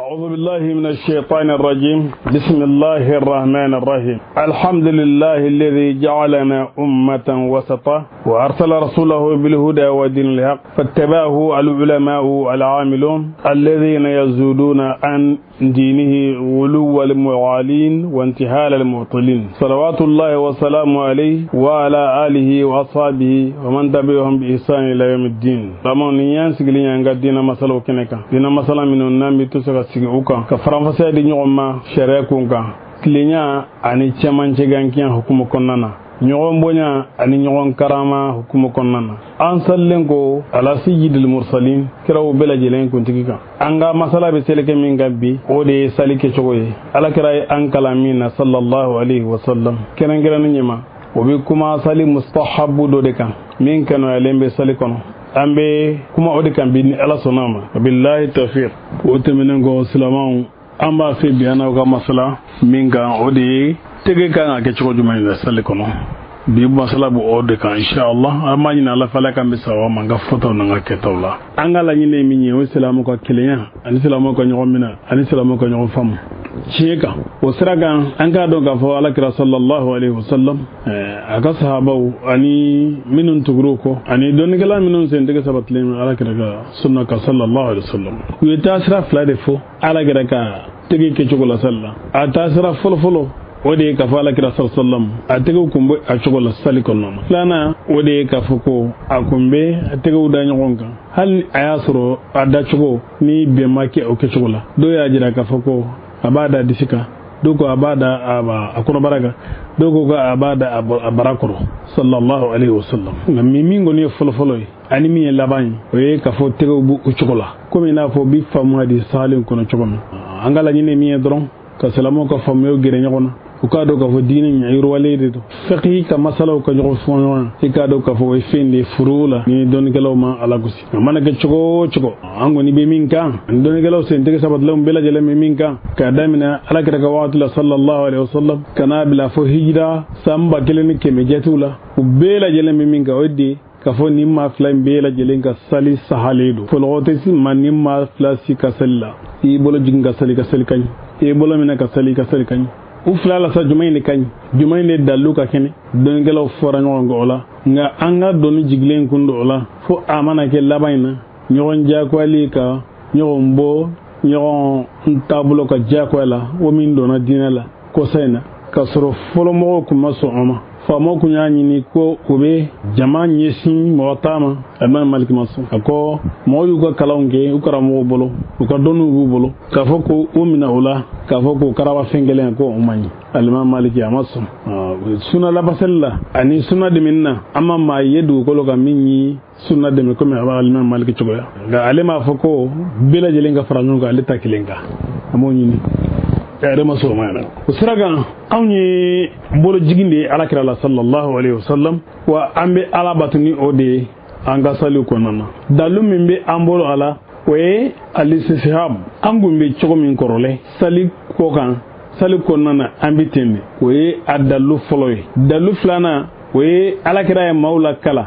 أعوذ بالله من الشيطان الرجيم بسم الله الرحمن الرحيم الحمد لله الذي جعلنا أمة وسطا وأرسل رسوله بالهدى ودين الحق فاتبعه العلماء العاملون الذين يزودون عن دينه غلو المعالين وانتحال المعطلين صلوات الله وسلامه عليه وعلى آله وأصحابه ومن تبعهم بإحسان إلى يوم الدين لما نيان سجلين عن دين مسألة كنكا دين مسألة من النام بتوسك سجل ukan ka faranfasiya di ɲɔgɔn ma sariya kun kan tilenya ani cɛmancɛ gankiya hukumu kɔnɔna na ɲɔgɔn bonya ani ɲɔgɔn karama hukumu kɔnɔna na an salilen ko ala sayyidil mursalin kiraw bɛɛ lajɛlen kuntigi kan an ka masala bɛ seleke min kan bi o de ye sali kɛcogo ye ala kira ye an kalan min na sallallahu alaihi wasallam kɛrɛnkɛrɛnnen ɲɛma o bɛ kuma sali mustahabu dɔ de kan min kɛnɛyalen bɛ sali kɔnɔ an bɛ kuma o de kan bi ni ala sɔnna ma billahi tawfiq o tɛmɛnen kɔ silamɛw an b'a fɛ bi an n'aw ka masala min kan o de ye tɛgɛ kan ka kɛ cogo jumɛn na sali kɔnɔ bi masala b'o o de kan inshallah an b'a ɲini ala fɛ kan bɛ sababu ma an ka fɔtaw n'an ka kɛtaw la an ka laɲini ye min ye o ye silamɛw ka kelenya ani silamɛw ka ɲɔgɔn minɛ ani silamɛw ka ɲɔgɔn faamu tiɲɛ kan o sira kan an k'a dɔn k'a fɔ alakira sallallahu alaihi wasallam a ka sahabaw ani minnu tugur'o kɔ ani dɔnnikɛla minnu sen tɛgɛ sabatilen alakira ka sunna kan sallallahu alaihi wasallam u ye taasira fila de fɔ alakira ka tɛgɛ kɛcogo la sali la a taasira fɔlɔfɔlɔ o de ye k'a fɔ alakira sallallahu alaihi wasallam a tɛgɛw kun bɛ a cogo la sali kɔnɔna na filanan o de ye k'a fɔ ko a kun bɛ a tɛgɛw da ɲɔgɔn kan hali a y'a sɔrɔ a dacogo ni bɛn ma kɛ o kɛcogo la dɔw y'a jira k'a fɔ ko a b'a da disi kan dɔw ko a b'a da a kɔnɔbara kan dɔw ko a b'a da a bara kɔrɔ sallallahu alaihi wasallam nka min kɔni ye fɔlɔfɔlɔ ye ani min ye laban ye o ye k'a fɔ tɛgɛw b'o cogo la komi i n'a fɔ bi faamu hadi sahalen kɔnɔ cogo min an ka laɲini ye min ye dɔrɔn ka silamɛw ka faamuyaw gɛrɛ ɲɔgɔn na u k'a dɔn k'a fɔ diinɛ ɲɛ yiriwalen de don fiqhi ka masalaw ka ɲɔgɔn fɔ ɲɔgɔn na i k'a dɔn k'a fɔ o ye fɛn de ye furu la ni dɔnnikɛlaw ma ala gosi a mana kɛ cogo o cogo an kɔni bɛ min kan ani dɔnnikɛlaw sen tɛgɛ sabatilenw bɛɛ lajɛlen bɛ min kan k'a daminɛ alakira ka wagati la sallallahu alaihi wasallam ka n'a bila fɔ hijira san 1400 jatiw la u bɛɛ lajɛlen bɛ min kan o ye de k'a fɔ nin maa fila in bɛɛ lajɛlen ka sali sahalen don fɔlɔgɔ tɛ si ma nin maa fila si ka sali la i bolo jigin ka sali ka ɲi i bolo minɛ ka sali ka ɲi u fila la sa jumɛn de ka ɲi jumɛn de dalu ka kɛnɛ dɔnnikɛlaw fɔra ɲɔgɔn kɔ o la nka an ka dɔnni jigilen kun don o la fo a mana kɛ laban in na ɲɔgɔn diyagoyali ka ɲɔgɔn bɔ ɲɔgɔn taabolo ka diyagoya la o min donna diinɛ la kɔsa in na k'a sɔrɔ fɔlɔmɔgɔw kun ma sɔn o ma faamaw kun y'a ɲini ko u bɛ jama ɲɛsin mɔgɔ ta ma alimami maliki ma sɔn a ko mɔgɔw y'u ka kalanw kɛ u karamɔgɔw bolo u ka dɔnniw b'u bolo k'a fɔ ko u minɛ o la k'a fɔ ko karaba fɛn kelen ko o man ɲi alimami maliki a ma sɔn sunna labasali la ani sunna dɛmɛni na an ma maa ye dugukolo kan min ye sunna dɛmɛ komi a b'a alimami maliki cogoya nka ale m'a fɔ ko bɛɛ lajɛlen ka fara ɲɔgɔn kan ale ta kelen kan an b'o ɲini yɛrɛ ma sɔrɔ ma yɛrɛ o sira kan anw ye bolo jigin de ye alakira la sallallahu alaihi wasallam wa an bɛ ala bato ni o de ye an ka saliw kɔnɔna na dalu min bɛ an bolo a la o ye alistisihab an kun bɛ cogo min kɔrɔlen sali kɔ kan sali kɔnɔna na an bɛ ten de o ye a dalu fɔlɔ ye dalu filanan o ye alakira ye maaw la kala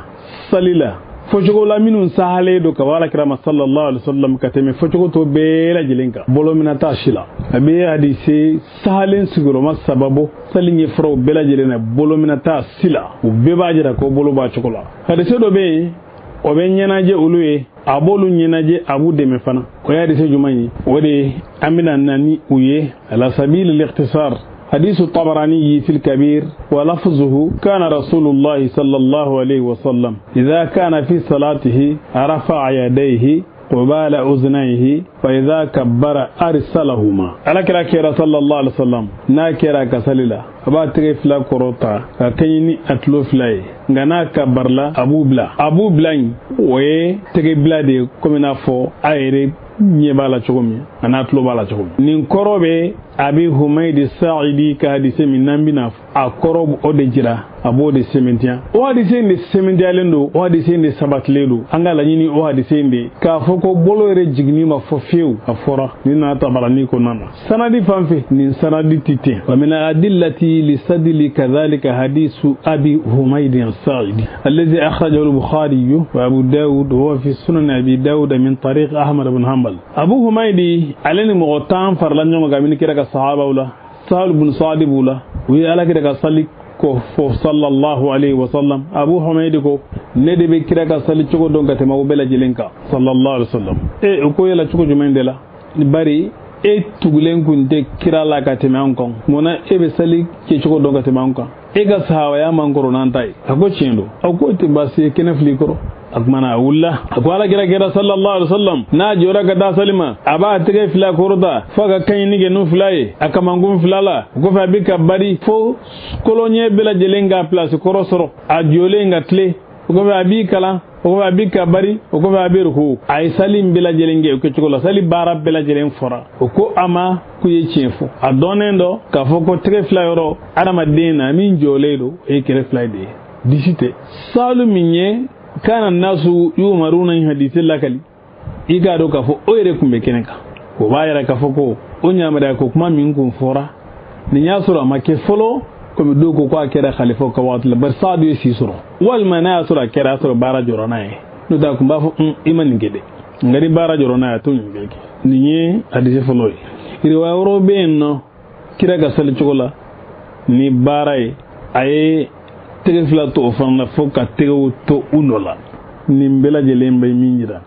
sali la fɔcogo la minnu sahalen don ka bɔ alakira ma sallallahu alaihi wasallam ka tɛmɛ fɔcogo tɔ bɛɛ lajɛlen kan bolo mina t'a si la a bɛ hadise sahalen sigiyɔrɔma sababu sali ɲɛfɔraw bɛɛ lajɛlen na bolo mina t'a si la u bɛɛ b'a jira ko bolo b'a cogo la hadise dɔ bɛ yen o bɛ ɲɛnajɛ olu ye a b'olu ɲɛnajɛ a b'u dɛmɛ fana o ye hadise jumɛn ye o de an bɛna na ni u ye ala sabili al-ikhtisar حديث الطبراني في الكبير ولفظه كان رسول الله صلى الله عليه وسلم إذا كان في صلاته رفع يديه قبال أذنيه فإذا كبر أرسلهما على كرا صلى الله عليه وسلم نا كرا كسللا أبا تغفلا كروتا كيني أتلو فلاي غنا كبرلا أبو بلا وي تغبلا دي كمنا فو أيري nyebala chogomi anatlo bala chogomi nin korobe abi humaydi sa'idi ka hadise min nambina a korob o de jira abo de sementia o hadise de sementialendo o hadise de sabatlelo anga la nyini o hadise de ka foko bolore jigni ma fo fiu afora ni na tabarani ko nana sanadi fanfe ni sanadi titi wa min adillati li sadli kadhalika hadithu abi humayd as-sa'idi alladhi akhrajahu al-bukhari wa abu daud wa fi sunan abi daud min tariq ahmad ibn hanbal abu humayd alani mu'tan farlan jonga gamin kira ka sahaba wala sahal ibn sa'id wala wi ala kira ka salik ko fo sallallahu alayhi wa sallam abu humayd ko ne de be kira ka sali cogo don ka tema wo bela jelenka sallallahu alayhi wa sallam ko yela cogo jumende la bari tugulen kunte kira la ka tema on kon mona be sali ke cogo don ka tema on kon ga sahawa ya mangoro nan tai ako chendo ako te basi kene flikoro akmana wulla akwala kira sallallahu alaihi wasallam na jora ga da salima aba tige fila korda faga kan ni ge no filaye akamangum filala ko fa bika bari fo kolonye bela jelenga place korosoro a jolenga tle ko fa bi kala ko fa bika bari ko fa bi ruku ay salim bela jelenge ko chikola sali bara bela jelen fora ko ama ku ye chefo adonendo ka foko tige fila yoro adama dina min joledo e kire fila de disite salu minye kana nasu yumaruna hadithin lakali iga do kafo oyere kumbe keneka ko bayara kafo ko onya mada ko kuma min kun fora ni nyasura make folo ko mi do ko akera khalifa ko watla bar sadu yesi suro wal manasura kera suro bara jorona e no da kumba fo iman ngede ngari bara jorona to ngeke ni hadisi folo iri wa robe no kira ga sal chokola ni barai ay tege fila to fanna foka tege to unola nimbela jelemba minjira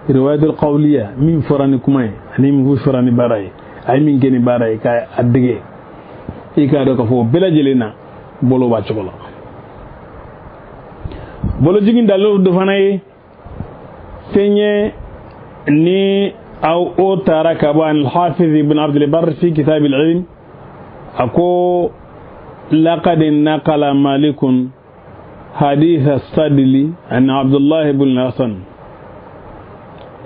riwayat alqawliya min farani kumay ani min farani baray ay min geni baray ka addige ika do ko fo bela jelena bolo ba chokola bolo jigin dalo do fanay fenye ni aw o taraka ba al-hafiz ibn abd al-barr fi kitab al-ilm ako لقد نقل مالك حديث الصدلي عن عبد الله بن الحسن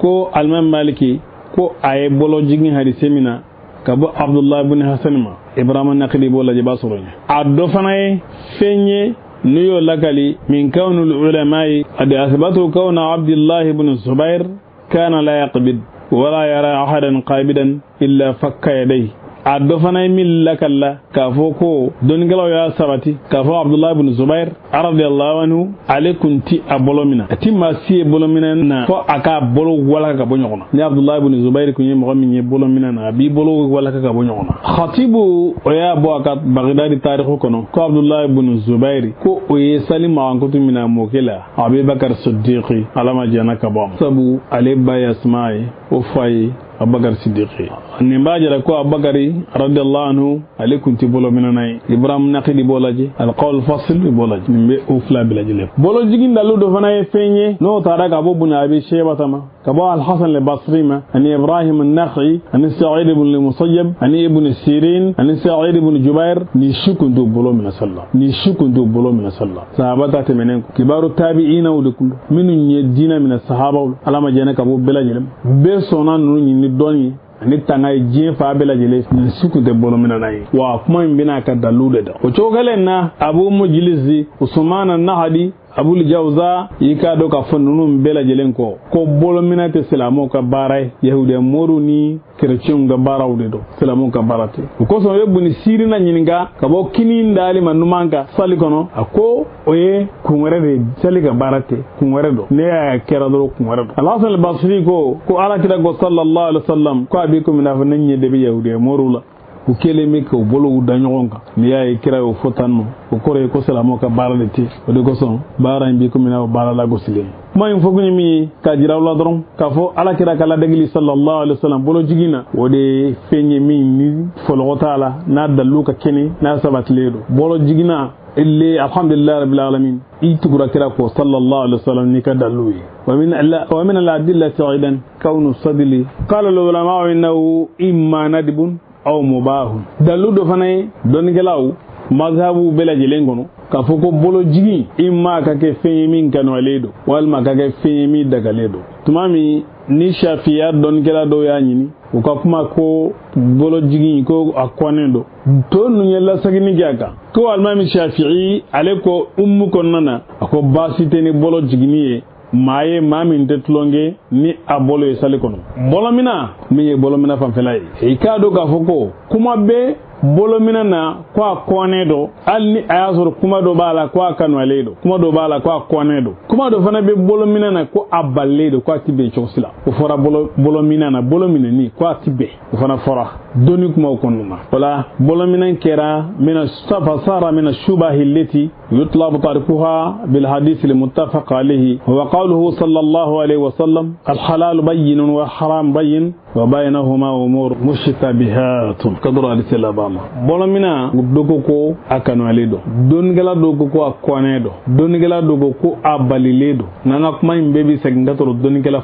كو المام مالكي كو اي بولو جيغي حديث منا كبو عبد الله بن الحسن ما ابراهيم النقدي بولا جباسرو ادو فناي فني نيو لكالي من كون العلماء قد اثبتوا كون عبد الله بن الزبير كان لا يقبض ولا يرى احدا قابضا الا فك يديه addo fanay mil lakalla kafoko don galaw ya sabati kafo abdullah ibn zubair radiyallahu anhu alaykunti abolomina atimma si bolomina na fo aka bolo wala ka bonyona ni abdullah ibn zubair kunye mo mi bolomina na bi bolo wala ka bonyona khatibu oya bo aka bagdadi tarikh kono ko abdullah ibn zubair ko oye salima an kutu mina mokela abubakar siddiqi alama janaka bom sabu aleba yasmai o fay abubakar siddiqi ni mbajara ko abubakari radiyallahu anhu alaykum tibolo minanay ibrahim naqidi bolaji alqawl fasl bolaji nimbe ufla bilaji le bolo jigin dalu do fanay feñe no taraka abu abi shaybatama kabo al-hasan al-basri ma ani ibrahim an-nakhi ani sa'id ibn al-musayyib ani ibn sirin ani sa'id ibn jubair ni shukundu bolo min sallallahu ni shukundu bolo min sallallahu sahabata temenen kibaru tabi'ina wudukum minun yedina min as-sahaba alama janaka abu bilaji be sonan nu ni doni ni tangay jien fa bela jele ni suku de bolo minanay wa kuma mbina ka dalude da o chogalen na abu mujlisi usman an-nahdi abul jawza yika do ka fonunum bela jelen ko bolo minate selamo ka baray yahude moru ni chrétien ga barawde do selamo ka barate ko so yebuni sirina nyininga ka bo kini ndali manumanka sali kono ako oye kumere de sali ka barate kumere do ne ya kera do kumere do al-hasan al-basri ko ala kida go sallallahu alaihi wasallam ko abi ko minafa nanye de be yahude moru la ko kele me ko bolo da nyogonka ni yaay kira o fotanno ko kore ko selamo ka barale ti o de ko son bara mbi ko mina barala go sile may fogu ni mi ka jirawla doron ka fo ala kira kala dagli sallallahu alaihi wasallam bolo jigina o de fenye mi ni folo taala na dalu ka kene na sabat ledo bolo jigina illi alhamdulillah rabbil alamin itubura kira ko sallallahu alaihi wasallam ni ka dalu ومن الأدلة أيضا كون الصدل قال العلماء إنه إما ندب aw mubahun daludo fanay don gelaw mazhabu bela jelengono ka foko bolo jigi imma ka ke feyimi kanu aledo wal ma ka ke feyimi daga ledo tumami ni shafiya don gela do ya nyini o ka kuma ko bolo jigi ko akwanendo to nu yella sagini gaga ko almami shafi'i aleko ummu konnana ko basite ni bolo jigini maaye maa min tɛ tulonge ni a bolo ye sali kɔnɔ bolomina min ye bolomina fanfɛla ye i k'a dɔn k'a fɔ ko kuma bɛ bolomina na ko a kɔnɛ dɔ hali ni a y'a sɔrɔ kuma dɔ b'a la ko a kanuyalen don kuma dɔ b'a la ko a kɔnɛ don kuma dɔ fana bɛ bolomina na ko a balilen don ko a ti bɛn cogo si la o fɔra bolomina na bolominɛni ko a ti bɛn o fana fɔra dɔnni kumaw kɔnɔna na o la bolomina kɛra fasara mina shubahi leti يطلب تركها بالحديث المتفق عليه وقوله صلى الله عليه وسلم الحلال بين والحرام بين وبينهما أمور مشتبهات كدر على السلام bolomina dogoko akanu aledo dongela dogoko akwanedo dongela dogoko abaliledo nanga kuma imbebi segingatoro dongela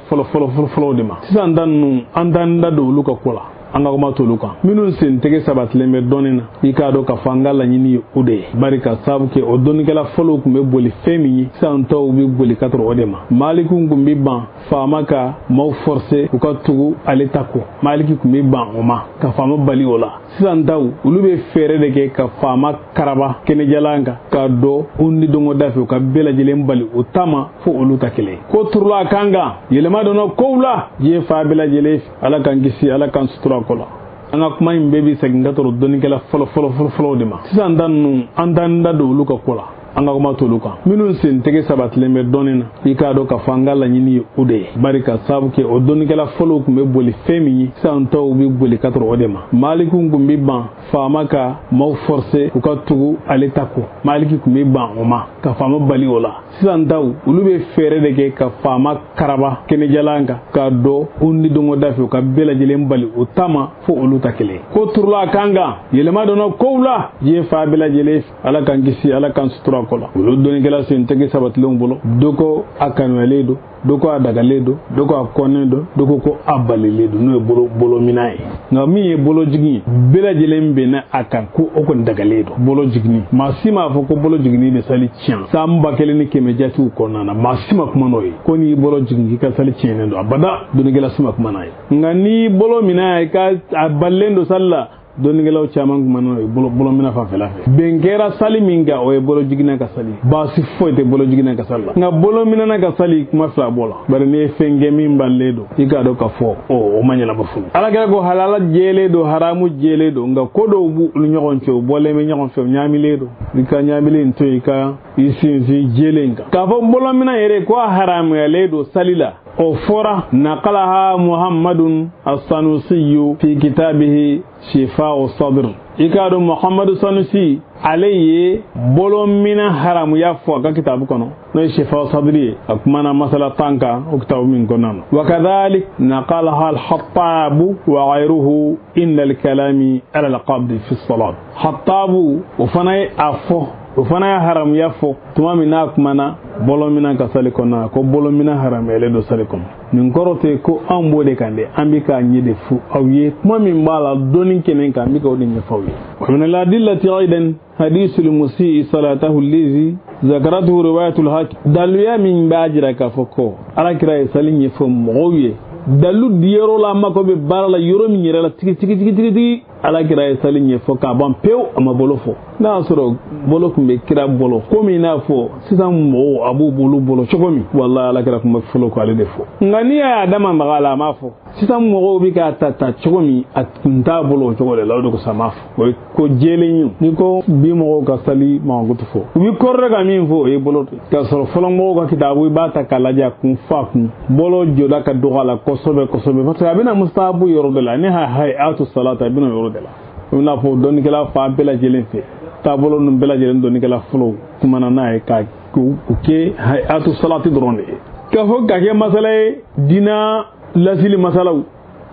folo de ma sisan danu andanda do luka kola anga kuma tolu kan minnu sen tege sabatilen bɛ dɔɔnin na i k'a dɔn ka fɔ an ka laɲini ye o de ye bari ka sabu kɛ o dɔnnikɛla fɔlɔw tun bɛ boli fɛn min ye sisan tɔw bɛ boli ka tɔrɔ o de ma malikiw tun bɛ ban faama ka maaw forcer u ka tugu ale ta kɔ maliki tun bɛ ban o ma ka faama bali o la sisan taw olu bɛ fɛɛrɛ de kɛ ka faama karaba kɛnɛjalan kan k'a dɔn u ni dɔngɔ da fɛ u ka bɛɛ lajɛlen bali o ta ma fo olu ta kelen ko turula a kan kan yɛlɛma donna kow la diɲɛ fa bɛɛ lajɛlen ala kan kisi ala kan sutura kola an ka kuma in bɛɛ bi segin ka tɔrɔ dɔnnikɛla fɔlɔ de ma sisan ta ninnu an t'an da don olu ka ko la an ka kuma t'olu kan minnu sen tege sabatilen bɛ dɔɔnin na i k'a dɔn ka fɔ an ka laɲini ye o de ye bari ka sabu kɛ o dɔnnikɛla fɔlɔw tun bɛ boli fɛn min ye sisan tɔw bɛ boli ka tɔrɔ o de ma malikiw tun bɛ ban faama ka maaw forcer u ka tugu ale ta kɔ maliki tun bɛ ban o ma ka faama bali o la sisan taw olu bɛ fɛɛrɛ de kɛ ka faama karaba kɛnɛjalan kan k'a dɔn u ni dɔngɔ da fɛ u ka bɛɛ lajɛlen bali o ta ma fo olu ta kelen ko turula a kan kan yɛlɛma donna kow la diɲɛ fa bɛɛ lajɛlen ala kan kisi ala kan sutura kola olu dɔnnikɛla sen tege sabatilenw bolo doko a kanuyalen don doko a dagalen don doko a kɔnnen don doko ko a balilen don n'o ye bolomina ye nka min ye bolo jigin ye bɛɛ lajɛlen bɛnna a kan ko o kɔni dagalen don bolo jigini maa si m'a fɔ ko bolo jigini bɛ sali tiɲɛ san 1500 jatiw kɔnɔna na maa si ma kuma n'o ye ko n'i bolo jigin k'i ka sali tiɲɛnen don abada dɔnnikɛla si ma kuma n'a ye nka n'i bolo mina i ka a balilen don sali la dɔnnikɛlaw caman kuma n'o ye bolomina fanfɛla fɛ bɛn kɛra sali min kan o ye bolo jiginna ka sali baasi foyi tɛ bolo jiginna ka sali la nka bolomina ka sali kuma fila bɔ la bari n'i ye fɛn kɛ min balilen don i k'a dɔn ka fɔ o ma ɲɛnabɔ fɔlɔ ala kɛra ko halala jɛlen don haramu jɛlen don nka ko dɔw b'u ɲɔgɔn cɛ u bɔlen bɛ ɲɔgɔn fɛ u ɲaamilen don i ka ɲaamilen to i ka i sinsin jɛlen kan k'a fɔ bolomina yɛrɛ ko a haramuyalen don sali la o fɔra naqalaha muhammadun as-sanusiyu fi kitabihi shifa'u sadr i k'a dɔn muhammadu sanusi ale ye bolomina haramuya fɔ a ka kitabu kɔnɔ n'o ye shifa'u sadr ye a kumana masala tan kan o kitabu min kɔnɔna na wa kadhalik naqalaha al-hattabu wa ghayruhu inda al-kalami ala al-qabd fi as-salat hattabu o fana ye a fɔ o fana ye haramuya fɔ tuma min n'a kumana bolomina ka sali kɔnɔ ko bolomina haramuyalen don sali kɔnɔ nin kɔrɔ tɛ ko an b'o de kan dɛ an bɛ k'a ɲɛ de fɔ aw ye tuma min b'a la dɔɔni kɛnɛ kan an bɛ k'o de ɲɛfɔ aw ye wa min al-adillati aidan hadisul musii salatahu allazi zakaratuhu riwayatul hakim daluya min b'a jira k'a fɔ ko alakira ye sali ɲɛfɔ mɔgɔw ye dalu diyɔrɔ la mako bɛ baara la yɔrɔ min yɛrɛ la tigi alakira ye sali ɲɛfɔ k'a ban pewu a ma bolo fɔ n'a y'a sɔrɔ bolo tun bɛ kira bolo komi n'a fɔ sisan mɔgɔw a b'u bolo cogo min walahi alakira tun bɛ fɔlɔ k'ale de fɔ nka n'i y'a dama maga la a m'a fɔ sisan mɔgɔw bɛ k'a ta cogo min a tun t'a bolo o cogo de la o de kosɔn a m'a fɔ o ye ko jɛlen ye n'i ko bi mɔgɔw ka sali mankutu fɔ u bɛ kɔrɔ ka min fɔ o ye bolo de k'a sɔrɔ fɔlɔ mɔgɔw ka kitabu i b'a ta k'a lajɛ a kun fa kun bolo jɔda ka dɔgɔ a la kosɛbɛ parce que a bɛna mustahabu yɔrɔ de la ne hayatu salata a bɛna yɔrɔ de la i n'a fɔ dɔnnikɛla fa bɛɛ lajɛlen fɛ taabolo ninnu bɛɛ lajɛlen dɔnnikɛla fɔlɔw kumana n'a ye ka u kɛ hayatu salati dɔrɔn de ye k'a fɔ ka kɛ masala ye diina lasili masalaw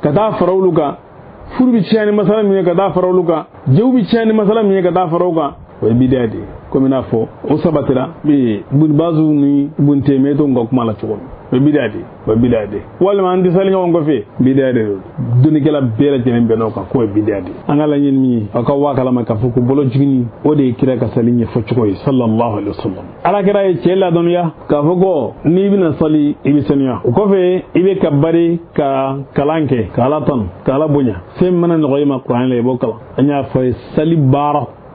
ka taa fara olu kan furu bɛ tiɲɛ ni masala min ye ka taa fara olu kan jɛw bɛ tiɲɛ ni masala min ye ka taa fara olu kan o ye bidiya de ye komi n'a fɔ o sabatira bunbaziw ni buntemeto ka kuma la cogo min o ye bidiya de ye o ye bidiya de ye walima an tɛ sali ɲɔgɔn kɔfɛ bidiya de don dɔnnikɛla bɛɛ lajɛlen bɛnna o kan k'o ye bidiya de ye an ka laɲini min ye aw ka waa kalama k'a fɔ ko bolo jigini o de ye kira ka sali ɲɛfɔ cogo ye sallallahu alaihi wasallam alakira ye cɛ ladɔnniya k'a fɔ ko n'i bɛna sali i bɛ sanuya o kɔfɛ i bɛ ka bari ka kalan kɛ ka ala tanu ka ala bonya fɛn mana nɔgɔ i ma kuranɛ la i b'o kalan an y'a fɔ ye sali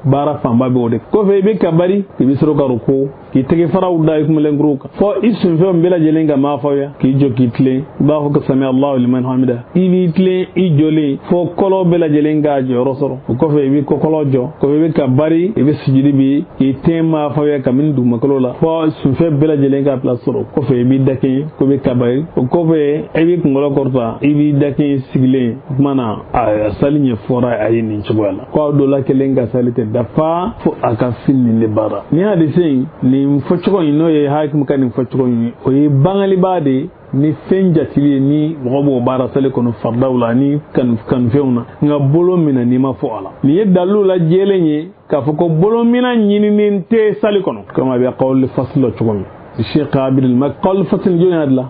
baara fanba bɛ o de kɔfɛ i bɛ ka bari i bɛ sɔrɔ ka ruku k'i tege faraw da i kumelen kuru kan fo i sunfɛnw bɛɛ lajɛlen ka maa fɔ ya k'i jɔ k'i tilen i b'a fɔ ko sami Allahu liman hamida i b'i tilen i jɔlen fo kɔlɔ bɛɛ lajɛlen k'a jɔyɔrɔ sɔrɔ o kɔfɛ i bɛ kɔkɔlɔ jɔ kɔfɛ i bɛ ka bari i bɛ sujudi bi k'i ten maa fɔ ya kabini dugumakolo la fo sunfɛn bɛɛ lajɛlen ka place sɔrɔ kɔfɛ i b'i dakɛɲɛ ko bɛ ka bari o kɔfɛ i b'i kunkolo kɔrɔta i b'i dakɛɲɛ sigilen o tuma na a sali ɲɛfɔra a ye nin cogoya la ko aw dɔ la kelen ka sali tɛ dafa fo a ka fin nin de baara ni hadise in nin fɔcogo in n'o ye hakimu ka nin fɔcogo in o ye bangalibaa de ni fɛn jatili ye ni mɔgɔ b'o baara sali kɔnɔ fardaw la ni kanufɛnw na nka bolo mina n'i ma fɔ a la nin ye dalilu la jɛlen ye k'a fɔ ko bolo mina ɲininen tɛ sali kɔnɔ komi a bɛ qawli fasl la cogo min Sheikh Abdul Mak qawli fasl jɔn y'a dilan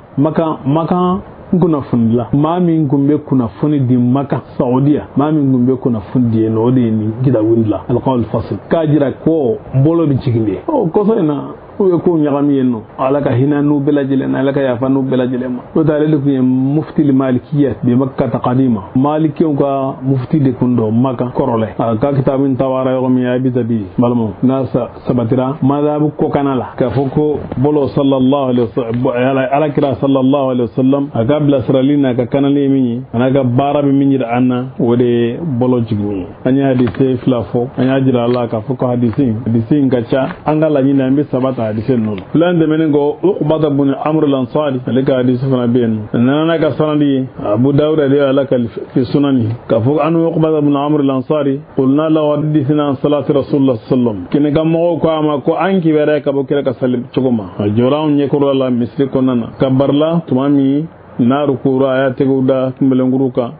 makan kunnafoni la maa min kun bɛ kunnafoni di Maka Saudiya maa min kun bɛ kunnafoni di yen o de ye nin kitabu la al-qawl fasl k'a jira ko bolo bɛ jigin de o kɔsɔ in na u ye ko ɲagami yen nɔ ala ka hinɛ n'u bɛɛ lajɛlen na ala ka yafa n'u bɛɛ lajɛlen ma o ta ale de kun ye mufti malikiya bi Makka taqadima malikiw ka mufti de kun dɔ Maka kɔrɔlɛ a ka kitabu in tawara yɔrɔ min a bi tabi balimaw n'a sabatira madhabu ko kana la k'a fɔ ko bolo sallallahu alaihi wasallam ala kira sallallahu alaihi wasallam a ka bilasirali n'a ka kanali min ye a n'a ka baara bɛ min jira an na o de ye bolo jigin ye an ye hadise fila fɔ an y'a jira ala k'a fɔ ko hadise in ka ca an ka laɲini an bɛ sabata hadise ninnu filan tɛmɛnen kɔ Uqbata bin Amr al-Ansari ale ka hadise fana bɛ yen nɔ nana ka sanadi ye Abu Dawud de ala ka fi sunani k'a fɔ an Uqbata bin Amr al-Ansari qulna lahu hadithina an salati rasulullah sallam kene ka mɔgɔw ko a ma ko an kibɛrɛ ka bɔ kira ka salim cogo ma a jɔra an ɲɛkɔrɔ la misiri kɔnɔna na ka barila tuma min n'a rukura a y'a tɛgɛw da kunbɛlenkuru kan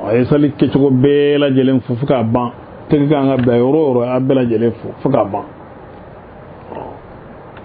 a ye sali kɛcogo bɛɛ lajɛlen fo fo k'a ban tɛgɛ kan ka bila yɔrɔ o yɔrɔ a bɛɛ lajɛlen fo k'a ban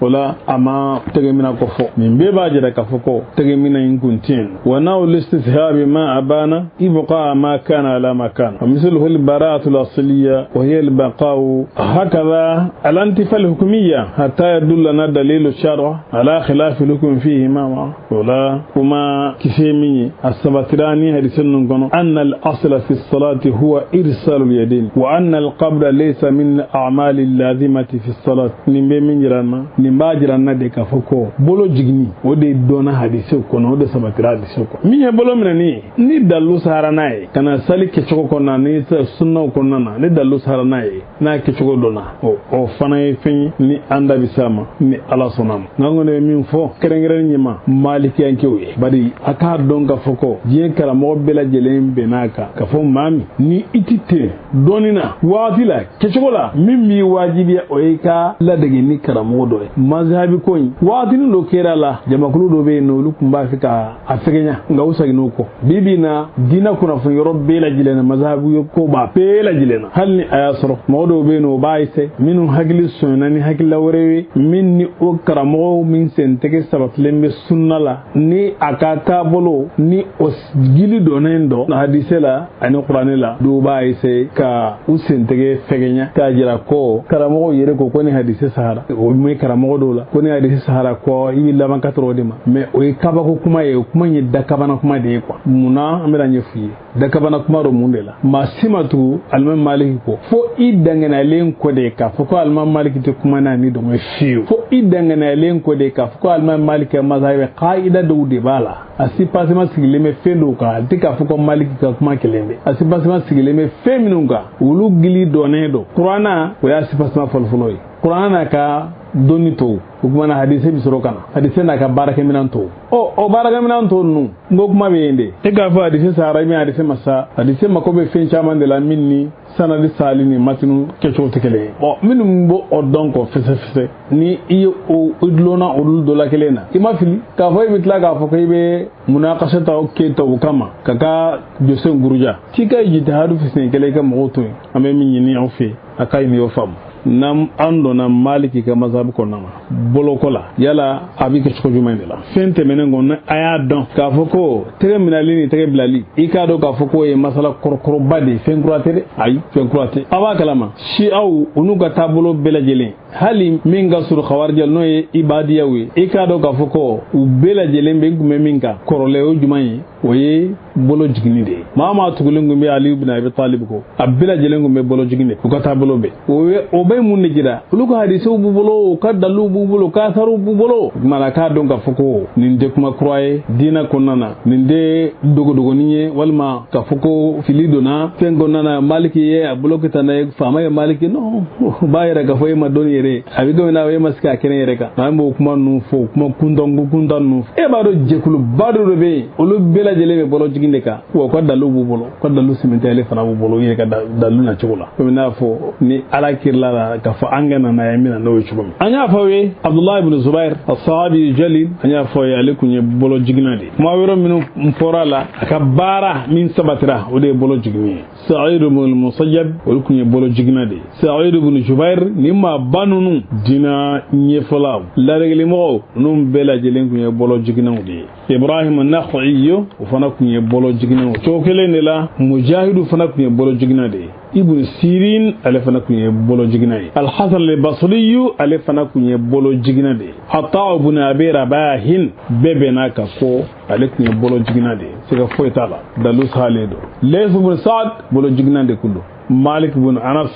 wala ama tegemina ko fo min be ba jira ka fo ko tegemina in kuntin wa naw listithhab ma abana ibqa ma kana ala ma kana misluhu al bara'atu al asliya wa hiya al baqa'u hakadha al antifa al hukmiyya hatta yadullana dalil shar'a ala khilaf al hukm fihi ma wala kuma kifemi as-sabatirani hadisun ngono anna al asla fi as-salati huwa irsal al yadayn wa anna al qabla laysa min a'mal al lazimati fi as-salat nimbe min jirana nimba jiranna de ka foko bolo jigni o de dona hadise kono o de sabatira hadise ko mi he bolo minani ni dalu sahara nae kana sali ke choko konna ni sunna konna na ni dalu sahara nae na ke choko dona o fana e fin ni anda bisama ni ala sonam ngone min fo kerengere nyima maliki yankewe bari aka don ka foko je kala mo bela jelen benaka ka fo mami ni itite donina watila ke choko la mimmi wajibi o e ka la dege ni karamo do mazhabi koyi waatini do kera la jamakulu do be no lu kumba fika afegenya nga usagi no ko bibina dina kuna fun yoro be la jilena mazhabu yo ko ba be la jilena halni ayasro modo be no baise minu hagli sunani hagla warewe minni o karamo min senteke sabatlembe sunnala ni akata bolo ni osgili donendo na hadise la ani qur'ani la do baise ka usentege fegenya ka jira ko karamo yere ko ni hadise sahara o me karamo do la ko ni hadise sahara ko ibi laban katro de ma mais o kaba ko kuma ye kuma ni dakabana kuma de ko muna amira nyefi dakabana kuma ro munde la masimatu alman maliki ko fo idangana len ko de ka fo ko alman maliki te kuma na ni do me fiu fo idangana len ko de ka fo ko alman maliki mazhabe qaida do de bala asipasima sigileme fendo ka tika fo ko maliki ka kuma kelembe asipasima sigileme feminunga ulu gili donedo qur'ana o ya asipasima folfoloi qur'ana ka doni to kuma na hadise bi soro kana hadise na ka baraka minan to o baraka minan to nu ngo kuma be yende e ga fa hadise sara mi hadise masa hadise makobe fen chaman de la minni sanadi salini matinu kecho tekele minum bo odon ko fese ni iyo o idlona odul dola kelena ima fili ka fo ibitla ka fo kaybe munaqashata o keto kama kaka jose nguruja tika jitihadu fese kele ka moto ame min ni on fe akai mi o fam nam ando na maliki ka mazhab ko nama boloko la yala a bɛ kɛ cogo jumɛn de la fɛn tɛmɛnen kɔ a y'a dɔn k'a fɔ ko tɛgɛ minali ni tɛgɛ bilali i k'a dɔn k'a fɔ ko ye masala kɔrɔkɔrɔba de ye fɛn kura tɛ dɛ ayi fɛn kura tɛ a b'a kalama si aw u n'u ka taabolo bɛɛ lajɛlen hali min ka surun kawarijɛ n'o ye ibadiyaw ye i k'a dɔn k'a fɔ ko u bɛɛ lajɛlen bɛ kun bɛ min kan kɔrɔlɛ o jumɛn ye o ye bolo jigini de ye maa maa tugulen kun bɛ Ali ibn Abi Talib ko a bɛɛ lajɛlen kun bɛ bolo jigini u ka taabolo bɛɛ o bɛ mun de jira olu ka hadisew b'u bolo u ka daliluw b'u bolo ka asaruw b'u bolo o kumana k'a dɔn k'a fɔ ko nin tɛ kuma kura ye diinɛ kɔnɔna na nin tɛ dogodogonin ye walima k'a fɔ ko fili donna fɛn kɔnɔna na Maliki ye a bolo kɛ tan n'a ye faama ye Maliki non o b'a yɛrɛ k'a fɔ e ma dɔnni yɛrɛ a bɛ don na e ma se k'a kɛnɛ yɛrɛ kan an b'o kuma ninnu fɔ kuma kuntan ninnu e b'a dɔn jɛkuluba dɔ de bɛ yen olu bɛɛ lajɛlen bɛ bolo jigin de kan wa u ka daliluw b'u bolo u ka dalilu sɛbɛntɛlen fana b'u bolo u yɛrɛ ka dalilu na cogo la komi n'a fɔ ni Ala kirila la k'a fɔ an ka na n'a ye min na n'o ye cogo min an y'a fɔ aw ye Abdullah ibn Zubair as-sahabi jalil an y'a fɔ a ye ale kun ye bolo jigina de ye kuma yɔrɔ minnu fɔra la a ka baara min sabatira o de ye bolo jigini ye Sa'id ibn al-Musayyab olu kun ye bolo jigina de ye Sa'id ibn Jubair ni maa ba ninnu diina ɲɛfɔlaw ladɛgɛlimɔgɔw ninnu bɛɛ lajɛlen kun ye bolo jiginaw de ye Ibrahim an-Nakha'i o fana kun ye bolo jiginaw cogo kelen de la Mujahidu fana kun ye bolo jigina de ye Ibn Sirin ale fana kun ye bolo jigina ye Al-Hasan al-Basri ale fana kun ye bolo jigina de ye Ata ibn Abi Rabah bɛɛ bɛnna ka fɔ ale kun ye bolo jigina de ye siga foyi t'a la dalu salen don Layth ibn Sa'd bolo jigina de kun don Malik ibn Anas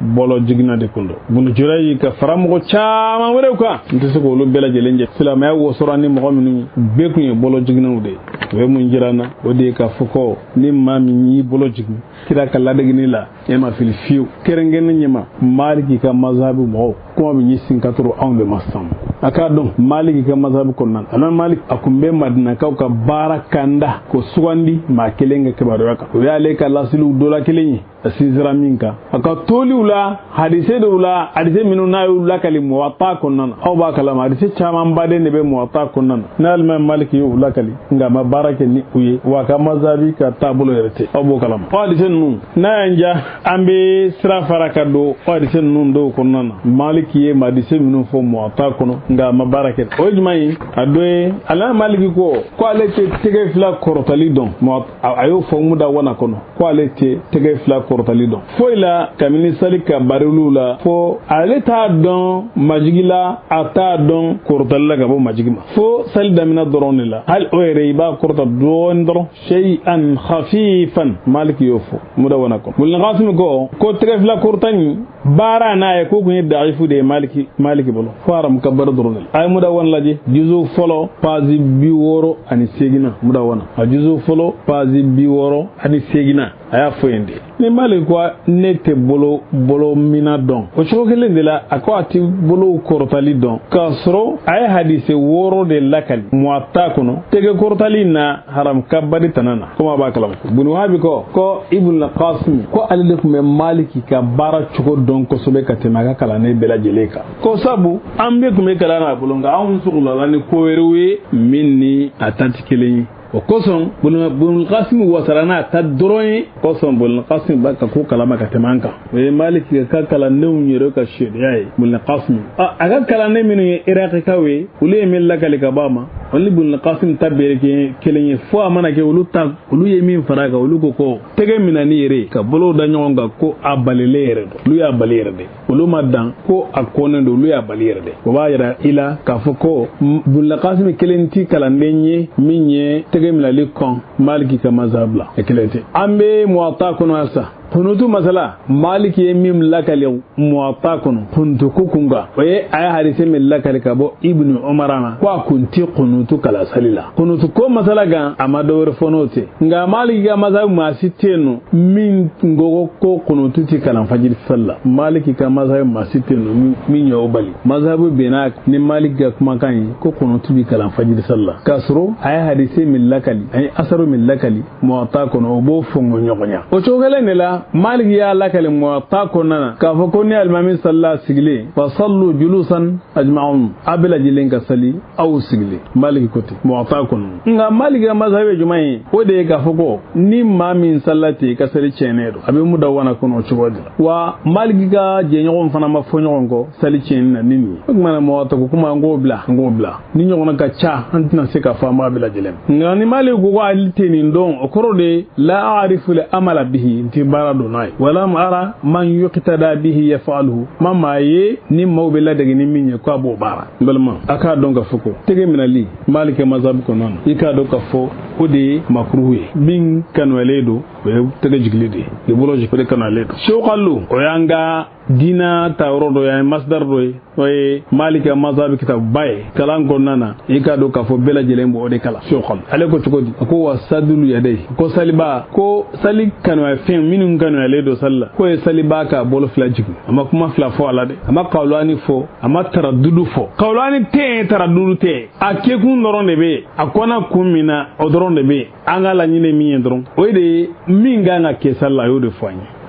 bolo jigina de kun don Ibn Jurayj ka fara mɔgɔ caman wɛrɛw kan n tɛ se k'olu bɛɛ lajɛlen jɛ silamɛya wosora ni mɔgɔ minnu bɛɛ kun ye bolo jiginaw de ye o bɛ mun jira n na o de ye k'a fɔ ko ni maa min y'i bolo jigin kira ka ladegini la e ma fili fiyewu kɛrɛnkɛrɛnnen ɲɛma Maliki ka mazhabu mɔgɔw kuma bɛ ɲɛsin ka tɔrɔ anw de ma sisan a k'a dɔn Maliki ka mazhabu kɔnɔna na Malik a kun bɛ Madinakaw ka baara kanda ko sugandi maa kelen ka kibaruya kan o y'ale ka lasiliw dɔ la kelen ye a sinzira min kan a ka toliw la hadise dɔw la hadise minnu n'a y'u lakali Muwatta kɔnɔna na aw b'a kalama hadise caman baden de bɛ Muwatta kɔnɔna na n'alimami Maliki y'u lakali nka a ma baara kɛ ni u ye wa a ka mazhabi ka taabolo yɛrɛ tɛ aw b'o kalama o hadise ninnu n'a y'an ja an bɛ sira fara ka don o hadise ninnu dɔw kɔnɔna na Maliki ye hadise minnu fɔ Muwatta kɔnɔ nka a ma baara kɛ o ye jumɛn ye a dɔ ye alimami Maliki ko ale tɛ tɛgɛ fila kɔrɔtali dɔn a y'o fɔ Mudawana kɔnɔ ko ale tɛ tɛgɛ fila kɔrɔtali dɔn foyi la kabini sali ka bariluw la fo ale t'a dɔn majigi la a t'a dɔn kɔrɔtali la ka bɔ majigi ma fo sali daminɛ dɔrɔn de la hali o yɛrɛ i b'a kɔrɔta dɔɔni dɔrɔn shay'an khafifan Maliki y'o fɔ Mudawana kɔnɔ Ibn Qasim ko tɛgɛ fila kɔrɔta ni baara n'a ye ko kun ye da'ifu de ye Maliki bolo fo haram kabbara dɔrɔn de la a ye Mudawana lajɛ juzu fɔlɔ pazi 68 Mudawana a juzu fɔlɔ pazi 68 a y'a fɔ yen de ni Maliki ko ne tɛ bolo mina dɔn o cogo kelen de la a ko a tɛ bolo kɔrɔtali dɔn k'a sɔrɔ a ye hadise 6 de lakali Muwatta kɔnɔ tɛgɛ kɔrɔtali na haram kabbari tana na komi a b'a kalama Ibn Wahab ko Ibn Qasim ko ale de tun bɛ Maliki ka baara cogo dɔn kosɛbɛ ka tɛmɛ a ka kalanden bɛɛ lajɛlen kan ko sabu an bɛɛ tun bɛ kalan na a bolo nka anw sugula ni ko wɛrɛw ye min ni a ta tɛ kelen ye o kosɔn Ibn Qasim wasara n'a ta dɔrɔn ye kosɔn Ibn Qasim b'a ka ko kalama ka tɛmɛ an kan o ye Maliki ka kalandenw yɛrɛ ka sariya ye Ibn Qasim a ka kalanden minnu ye Iraqikaw ye olu ye min lakali ka bɔ a ma olu Ibn Qasim ta bɛɛ kɛ kelen ye fo a mana kɛ olu ye min fara kan olu ko tɛgɛ minani yɛrɛ ka bolo da ɲɔgɔn kan ko a balilen yɛrɛ don olu y'a bali yɛrɛ de olu ma dan ko a kɔnnen don olu y'a bali yɛrɛ de o b'a yira i la k'a fɔ ko Ibn Qasim kelen ti kalanden ye min ye tɛgɛ minali kɔn Maliki ka mazhab la kelen tɛ an bɛ Muwatta kɔnɔ sa kunutu masala Maliki ye min lakali Muwatta kɔnɔ kunutu ko kunga o ye a ye hadise min lakali ka bɔ Ibn Umar ma ko a kun ti kunutu kala sali la kunutu ko masala kan a ma dɔ wɛrɛ fɔ n'o tɛ nka Maliki ka mazhab maa si tɛ yen nɔ min gogo ko kunutu ti kalan fajiri sali la Maliki ka mazhab maa si tɛ yen nɔ min y'o bali mazhab bɛnna ni Maliki ka kumakan ye ko kunutu bi kalan fajiri sali la k'a sɔrɔ a ye hadise min lakali a ye asaru min lakali Muwatta kɔnɔ o b'o fɔngo ɲɔgɔn ya o cogo kelen de la nka maliki ya lakale muwatta konnana ka fo ko ni almami sallallahu sigile fa sallu julusan ajma'un abla jilen ka sali aw sigile maliki koti muwatta konnana nga maliki mazhabe jumai o de ka fo ko ni mamin sallati ka sali chenedo abi mudawwana kono chugodi wa maliki ga je nyogon fana ma fo nyogon ko sali chenna nini mana muwatta ko kuma ngobla ni nyogon ka cha antina se ka fama abla jilen nga ni maliki go aliteni ndon okoro de la a'rifu la amala bihi inti barado nay wala ma ara man yuqtada bihi yaf'aluhu mama ye ni mawbila daga ni minye ko abo bara balma aka donga fuko tege minali malike mazhab ko non ika do ka fo ode makruhi min kanwaledo be tege jiglide de boloji ko de kanaledo shawqallu o yanga dina tawrodo ya masdar do oye malika mazhab kitab bay kalan gonnana ika do ka fo bela jelembo ode kala shawqal ale ko tukodi ko wasadulu yadai ko saliba ko sali kanwa fin minun kanwa ledo salla ko e saliba ka bolo flajiku amma kuma fla fo alade amma qawlani fo amma taraddudu fo qawlani te taraddudu te akekun noronde be akona kumina odoronde be angala nyine miyen doron oyde minga nga ke salla yo de foanye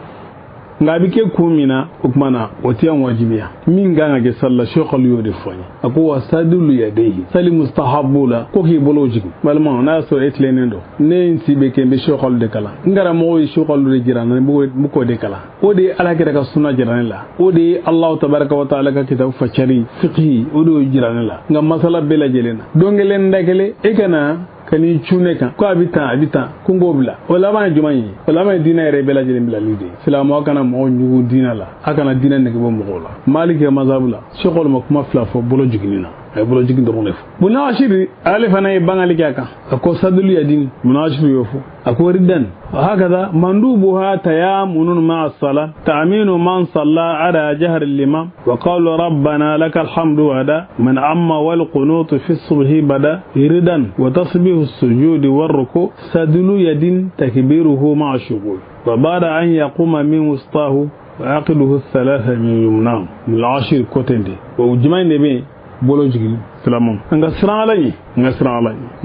ngabi ke kumina ukmana otiyan wajibiya min ganga ke salla shekhalu yo de fonya ako wasadulu yadayhi sali mustahabula ko ki boloji malma na so etlenendo ne insibe ke be shekhalu de kala ngara mo shekhalu de jirana mu ko de kala o de alaka daga sunna jirana la o de allah tabaaraka wa taala ka kitab fachari fiqhi o do jirana la ngam masala bela jelena dongelen ndagele ekana kani chune kan ko abita kungo bla wala ma jumayi wala ma dina yere bela jelen bla lide islamu kana mo nyugo dina la akana dina ne bo mo la maliki mazhabula shekol ma kuma fla fo bolo jiginina ay bolo jigin do nef munashiri alifana bangali kaka ko sadulu yadin munashiri yofu ako riddan hakaza mandubuha tayamunun ma as-sala ta'minu man salla ala jahr al-imam wa qala rabbana lakal hamdu wada man amma wal qunut fi as-subhi bada iridan wa tasbihu as-sujud war-ruku sadulu yadin takbiruhu ma ash-shughul wa ba'da an yaquma min wustahu wa aqiduhu ath-thalatha min yumnam min al-ashir kotende wa ujmai nebe bolo jigin salamon nga siralayi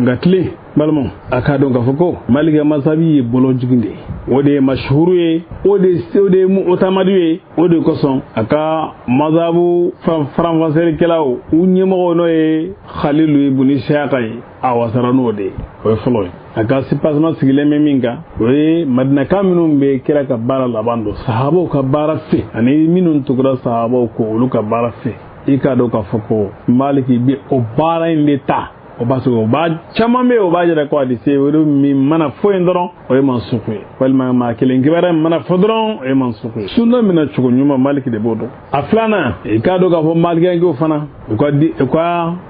nga tli balmon aka don ka foko maliga masabi ye bolo jiginde wode mashhuru ye ode mu otamadu ye ode koson aka mazabu franfaseri kelaw unye mo no ye khalilu ibn shaqai awasarano de o folo aka sipasma sigile meminga we madina kaminum be kira ka bara labando sahabo ka bara fe ani minun tukura sahabo ko uluka bara fe ika do ka foko maliki bi o bara leta o baso ba chama me o ba jere ko adi se woro mi mana fo endoron o e mansuku wal ma kelen gibara mana fodron o e mansuku sunna mina chugo nyuma maliki de bodo aflana ika do ka fo maliki ngo fana ko di ko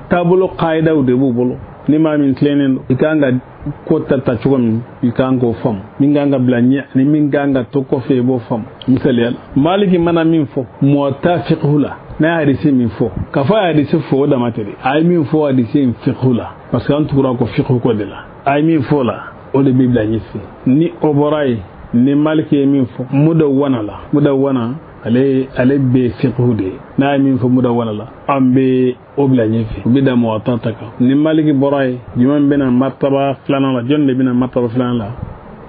tabulo qaida de bolo ni ma min tlenen ikanga ko tata chugo mi ikango fam minganga blanya ni minganga to ko fe bo fam misali maliki mana min fo mu'tafiqhula na hadisi min fo ka fa hadisi fo da materi ay min fo hadisi fiqhula parce que antura ko fiqhu ko de la ay min fo la o de bibla nyisi ni oboray ni maliki min fo mudawwana ale be fiqhu de na min fo mudawwana la ambe obla nyifi bida muwatataka ni maliki boray juman bena martaba flana la jonde bena martaba flana la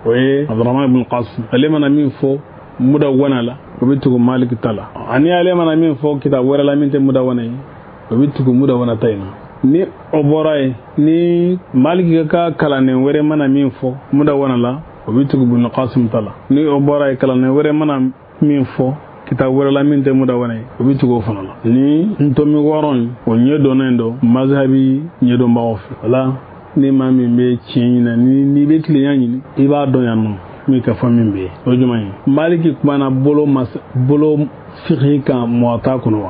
oye abdurrahman ibn qasim ale mana min fo mudawwana la obitugo maliki tala ani ale mana min fo kitab wala la min te mudawwana yi obitugo mudawwana tayna ni oboray ni maliki ka kala ne were mana min fo mudawwana la obitugo ibn qasim tala ni oboray kala ne were mana min fo kitab wala la min te mudawwana yi obitugo fana la ni ntomi woron o nyedo nendo mazhabi nyedo mbawofi wala ni mami be chinyina ni be kliyanyi iba do yanno mi ka famin be o jumay maliki kuma bolo fiqhi ka muwata kuno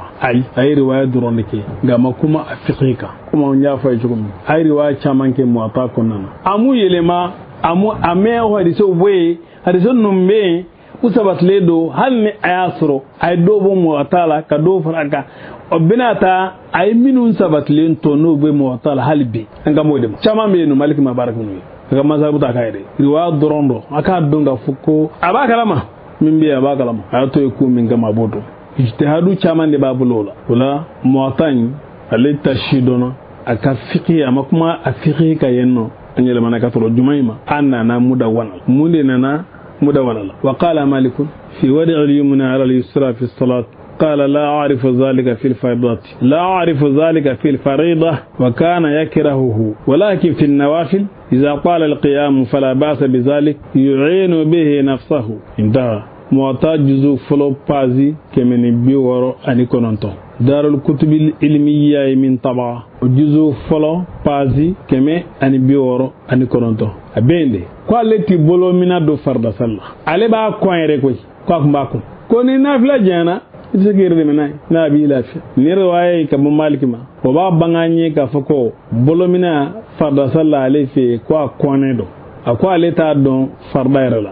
ay riwaya duron ke gama kuma fiqhi ka kuma nya fa jugum ay riwaya chaman ke muwata kuno amu yelema amu ame hadisi we hadisi numbe usabat ledo halni ayasro ay dobo muwata la ka do faraka obinata ay minun sabat len to no be muwata la halbi anga modem chaman be no maliki mabarak no ga mazhabu ta kai dai riwaya dorondo aka dunga fuko abakalama min biya abakalama ato ku min ga mabodo ijtihadu chaman de babulola wala muwatan alita shidona aka fiqi ama kuma afiqi ka yenno anyele manaka to jumaima anna na muda wana munde nana مدونة. وقال مالك في ودع اليمنى على اليسرى في الصلاة قال لا أعرف ذلك في الفريضة وكان يكرهه ولكن في النوافل إذا قال القيام فلا بأس بذلك يعين به نفسه. انتهى. معطى جزء فلو بازي كمن بيورو أني كنونتو دار الكتب العلمية من طبعا جزء فلو بازي كمن أني بيورو أني كنونتو أبيندي كوالتي بولو منا دو فرد صلى علي با كوين ركوي كوك باكو كوني نافلا جانا isagir de menay na bi lafi ni riwaye ka maliki ma ko ba banganye ka fako bolomina farda sallallahu alayhi ko konedo akwa leta don farda irala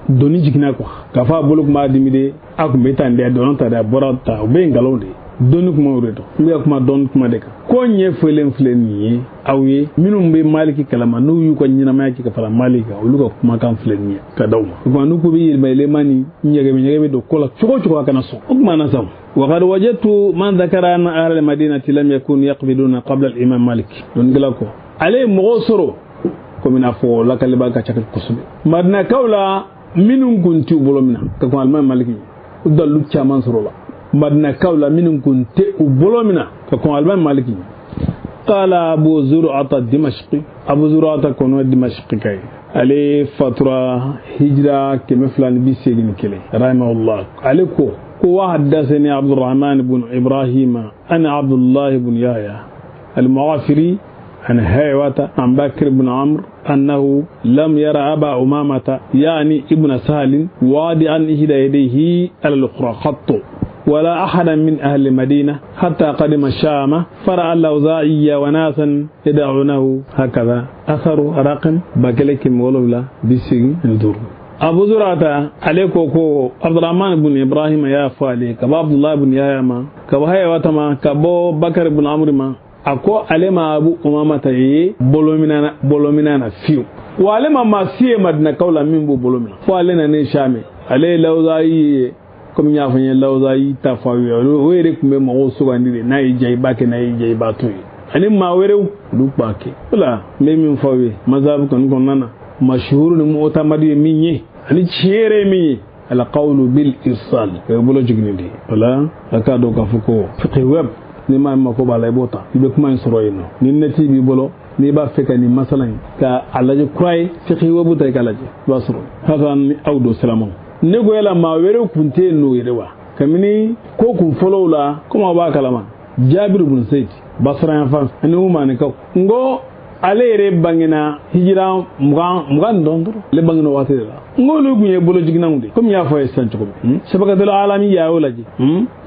doni jikina ko ka fa boluk ma dimide akumbe tande don ta da borata be ngalonde doni kuma ureto mbi akuma don kuma deka ko nye felen ni awye minum be maliki kalama nu yu ko nyina ma ka fara malika uluka kuma kan flen ni ka dawma ko nu ko bi be le mani nyege do kola choko kana so kuma na sam wa qad wajadtu man dhakara an ahli al-madinati lam yakun yaqbiduna qabla al-imam malik don gala ko ale mo soro ko mina fo la kaliba ka chaka kusube madna kawla minum kunti bolomina ka ko al-imam maliki udallu chaman soro la madna kawla minum kunti bolomina ka ko al-imam maliki قال أبو زرعة الدمشقي أبو زرعة كونو الدمشقي كاي عليه فترة هجرة كمفلان بيسيجن كلي رحمه الله عليكو حدثني عبد الرحمن بن إبراهيم أنا عبد الله بن يحيى المعافري عن هيوة عن بكر بن عمرو أنه لم يرى أبا أمامة يعني ابن سهل واضعا إحدى يديه على الأخرى خطه ولا أحد من أهل المدينة حتى قدم الشام فرأى الأوزاعي وناسا يدعونه هكذا أثر رقم بكلك مولولا بسيغ الدور أبو زرعة عليكو عبد الرحمن بن إبراهيم يا فالي كبا عبد الله بن ياما كبا هيا واتما كبو بكر بن عمرو ما أكو عليما أبو أمامة بولومينانا فيو وعليما ما سيه مدنا كولا من بو بولومينا فعلينا نشامي عليه الأوزاعي comme nya fanya lawza yi tafawi were kumbe ma so gandire na yi jay bake na yi jay batu ani ma were du bake wala me min fawi mazhab kan nana mashhur ni mu'tamadi minye ani chere minye ala qawlu bil irsal bulo jigni di wala aka do ka fuko fiqi web ni ma ko balay bota ibe kuma soro yino ni nati bi bolo ni ba feka ni masalan ka alaji kwai fiqi webu tay kalaji basro hadan awdo salamu nego yala ma were kunte no yerewa kamini ko kun follow la kuma ba kalama Jabir ibn Zaid basra ya fa ani umani ka ngo alere bangina hijira mugan dondoro le bangino watela ngo lu gunye bolo jignangude comme ya fa esancho ko sabaka dal alami ya wolaji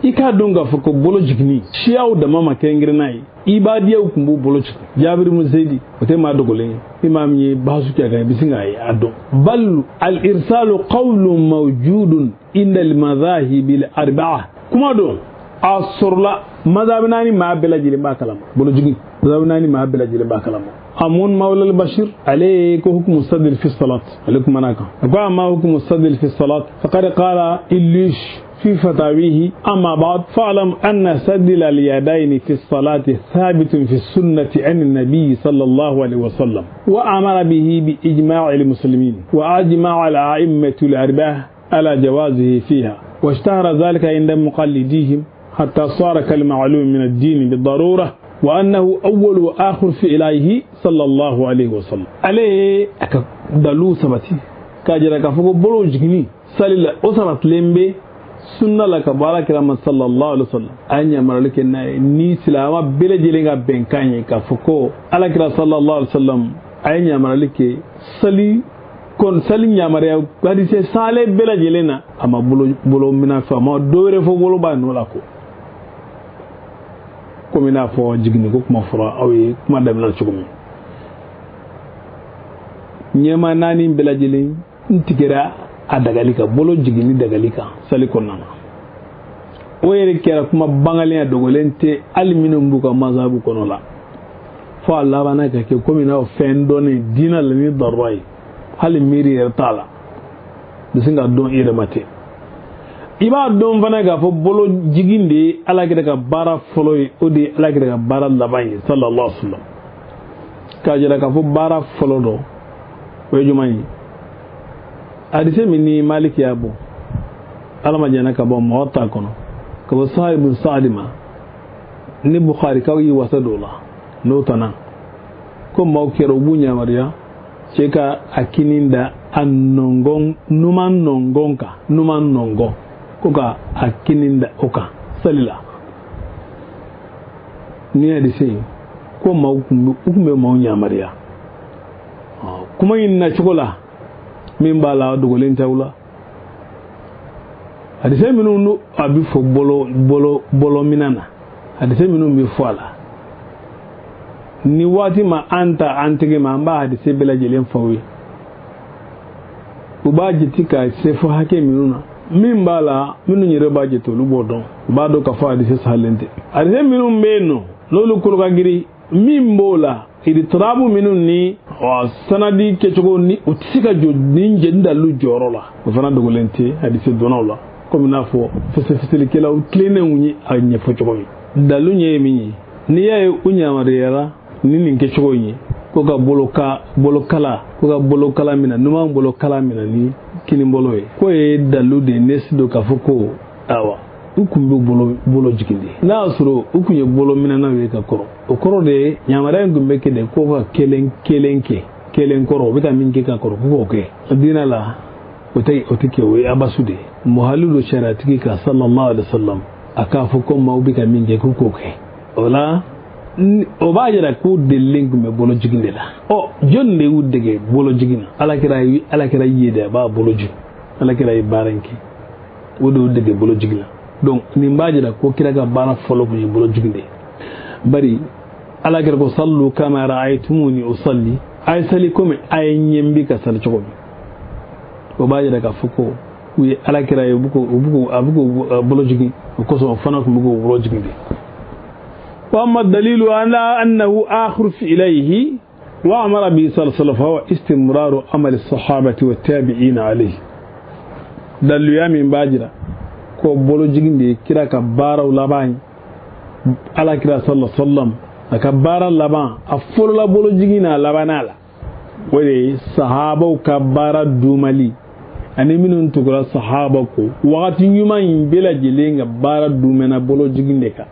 ika dunga foko bolo jigni shiyaw da mama kengirnai ibadiya kumbu bolo jigni Jabir ibn Zaid ote ma dogole imam yi basu ke bisinga yi ado bal al irsalu qawlun mawjudun inda al madhahib al arba'a kuma do asurla madhabnani ma belajile ba kalama bolo jigni madhabnani ma belajile ba kalama أمون مولى البشير عليك حكم الصدر في الصلاة عليكم مناكم أقوى ما حكم الصدر في الصلاة فقد قال إليش في فتاويه أما بعد فاعلم أن سدل اليدين في الصلاة ثابت في السنة عن النبي صلى الله عليه وسلم وأمر به بإجماع المسلمين وأجمع الأئمة الأربعة على جوازه فيها واشتهر ذلك عند مقلديهم حتى صار كالمعلوم من الدين بالضرورة وأنه أول وآخر في إلهه صلى الله عليه وسلم عليه دلو سبتي كاجرا كفوق بلو جغني سالي أسرت لمبي سنة لك بارك لما صلى الله عليه وسلم أن يمر لك ني سلاما بلا جلنغا بنكاني كفوق على كرا صلى الله عليه وسلم أن يمر لك سالي كون سالي يمر يا غادي سي سالي بلا جلنا أما بلو منا فما دوري فو بلو بانو لاكو comme na fo jigni ko kuma fura awi kuma dem na cugum nyema nani belajili ntigera adagalika bolo jigni dagalika saliko nana oyere kera kuma bangali dogolente alminu mbuka mazabu kono la fo Allah bana ka ke comme na fendone dina la ni darwai hal miri ertala bisinga don ire mate iba don fana ga fo bolo jiginde ala gida ka bara folo odi ala gida ka bara labay sallallahu alaihi wasallam ka jira ka fo bara folo do we jumani hadise min ni maliki ya bo alama jana ka bo muwatta kono ka bo sahib sa'dima ni bukhari ka yi wasa dola no tana ko mawkero bunya mariya cheka akininda annongon numan nongon ko ka akininda oka salila ni hadise ko mawkumbe mawnya mariya kuma yin na chikola min bala dogolen tawla hadise minunu abi fo bolo minana hadise minunu bi foala ni wati ma anta antige ma mba hadise bela jelen fawi ubaji tika sefo hake minuna min bala minu nyere baje to lubodon ba do ka fa hadise salente hadise minun beno lolu kulga giri min bola idi turabu minun ni sanadi kecogo ni utisika jo ninje ndalu jorola fana dogolente hadise donawla comme na fo fese kila utlene unyi anye fo cogo mi dalu nye mi ni yae unya mariyara nini kecogo nyi ko ga bolo kala mina numa bolo kala mina ni kini bolo e ko e dalu de nesido ka foko awa ukumbe bolo jikindi na asuro ukunye bolo mina na we ka koro o koro de nyamara ngumbe ke de ko ka kelen koro be ka minke ka koro ko ke dina la otike we abasude muhallu sharati ka sallallahu alaihi wasallam aka foko mawbi ka minke ko ke wala o ba jira ko de link me bolo jikindi la o jonde wuddege bolo jigina alakira yede ba bolo jig alakira baranki wodo wuddege bolo jigila donc ni mbajira ko kiraga bana folo ko bolo jiginde bari ala gar ko sallu kama ra'aytumuni usalli ay sali ko me ay nyembi ka sal ko ko bajira ka fuko wi ala kira e buko bolo jigi ko so fana ko buko bolo jiginde wa amma dalilu ala annahu akhir fi ilayhi wa amara bi sallallahu wa istimraru amal as-sahabati wat tabi'in alayhi dalu ya min bajira ko bolo jiginde kira ka baraw laban ala kira sallallahu alaihi wasallam aka bara laban afolo la bolo jigina labanala wale sahaba ka bara dumali ani minun tukura sahaba ko wakati nyuma bela jelenga bara dumena bolo jiginde ka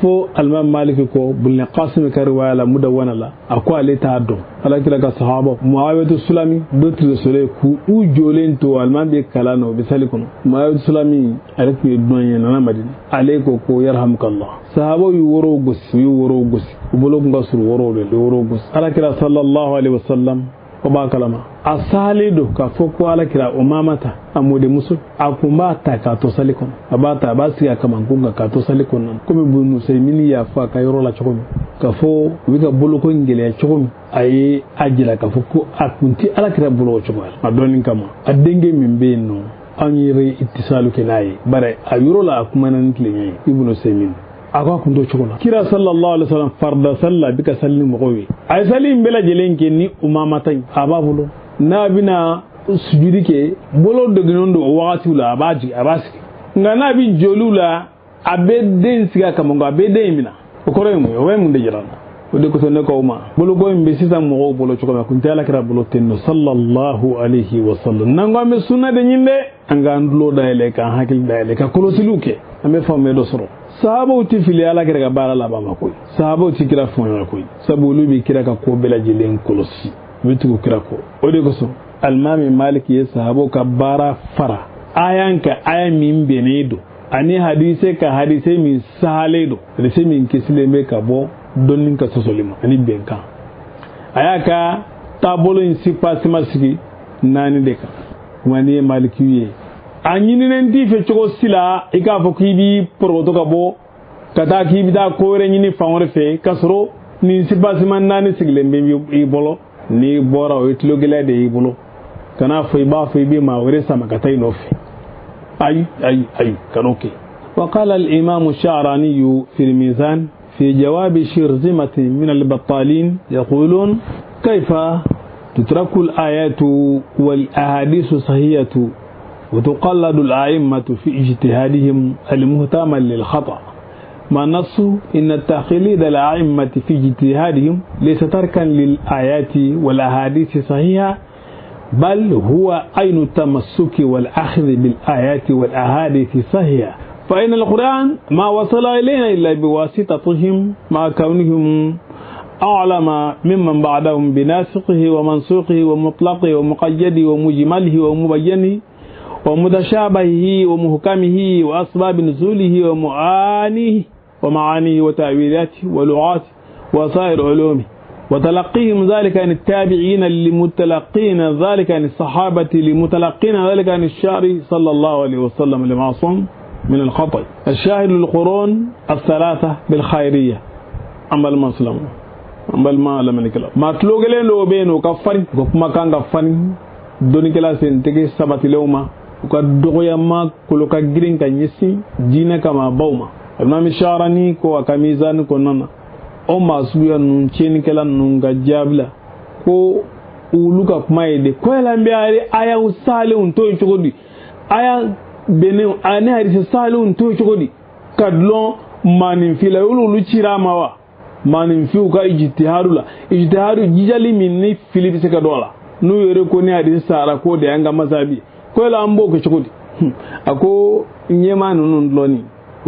fo alman maliki ko bulne qasim karwala mudawwana la akwa leta do ala kila ka sahaba muawiyatu sulami dotre sole ku u jolento alman be kalano be salikon muawiyatu sulami alku donye na madina aleko ko yarhamukallah sahaba yu woro gosi bolo ngasur woro gosi ala kila sallallahu alaihi wasallam ko ba kalama asalido ka foko ala kila umamata amude musul akumba ta ka to salikon abata basi kama ngunga ka to salikon nan ko be bunu sai mini ya fa ka yoro la chokomi ka fo wiga bolo ko ngele chokomi ay ajira ka foko akunti ala kila bolo chokomi adonin kama adenge mimbe no anyire ittisalu kenayi bare ayuro la akuma nan tlenye ibnu saymin aga kundo chokola kira sallallahu alaihi wasallam farda salla bika sallim qowi ay salim bela jelenke ni umamatan ababulo nabina sujudi ke bolo doginondo wakati la abasi nga nabi jolula abeden siga kamonga abeden mina okore mu we mu de jirana o de ko to ne ko ma bolo go mbe sisa mo bolo chokoma kunta ala kira bolo tenno sallallahu alaihi wasallam nango me sunna de nyinde anga ndulo dayele ka hakil dayele ka kolosiluke ame famme do soro sahaba uti fili ala kira bara la bama koy sahaba uti kira fonyo koy sabulu bi kira ka ko bela jilen kolosi bitu kira ko o de ko so almami maliki ya sahabo ka bara fara ayanka ayan min benedo ani hadise ka hadise min sahaledo hadise min kisile me ka bo donnin ka sosolima ani benka ayaka tabolo in sipasi masigi nani deka wani maliki ye anyini nenti fe chogo sila ika fo kibi proto ka bo kata kibi da kore nyini fawre fe kasro ni sipasi man nani sigle mbe bolo ni bora o itlo gele de bolo kana fay ba fay bi ma wore sama katay no fi ay kanoke وقال الإمام الشعراني في الميزان في جواب شرذمة من البطالين يقولون كيف تترك الآيات والأحاديث صحيحة وتقلد الأئمة في اجتهادهم المهتم للخطأ ما نص إن التقليد الأئمة في اجتهادهم ليس تركا للآيات والأحاديث صحيحة بل هو عين التمسك والأخذ بالآيات والأحاديث الصحيحة فإن القرآن ما وصل إلينا إلا بواسطتهم مع كونهم أعلم ممن بعدهم بناسقه ومنسوقه ومطلقه ومقيده ومجمله ومبينه ومتشابهه ومحكمه وأسباب نزوله ومعانيه وتأويلاته ولغاته وسائر علومه وتلقيهم ذلك عن التابعين لمتلقين ذلك عن الصحابة لمتلقين ذلك عن الشارع صلى الله عليه وسلم المعصوم من الخطأ الشاهد للقرون الثلاثة بالخيرية أما المسلم أما المعلم نكلا ما تلوغلين لو بينو كفاني وكما كان كفاني دوني كلا سنتكي سبت لوما وكدوغيا ما كلوكا جرين كنيسي جينا كما بوما المام شارني كو كميزان كوننا o masu ya nun ceni kala nun ga jabla ko uluka kuma yede ko la mbiare aya usale un to chogodi aya bene ane hadisi sale un to chogodi kadlon manin fila ulu chirama wa manin fi ka ijtihadu jijali minni filipi se kadola nu yore ko ne hadisi sara ko de anga mazabi ko la ambo ko chogodi ako nyema nun loni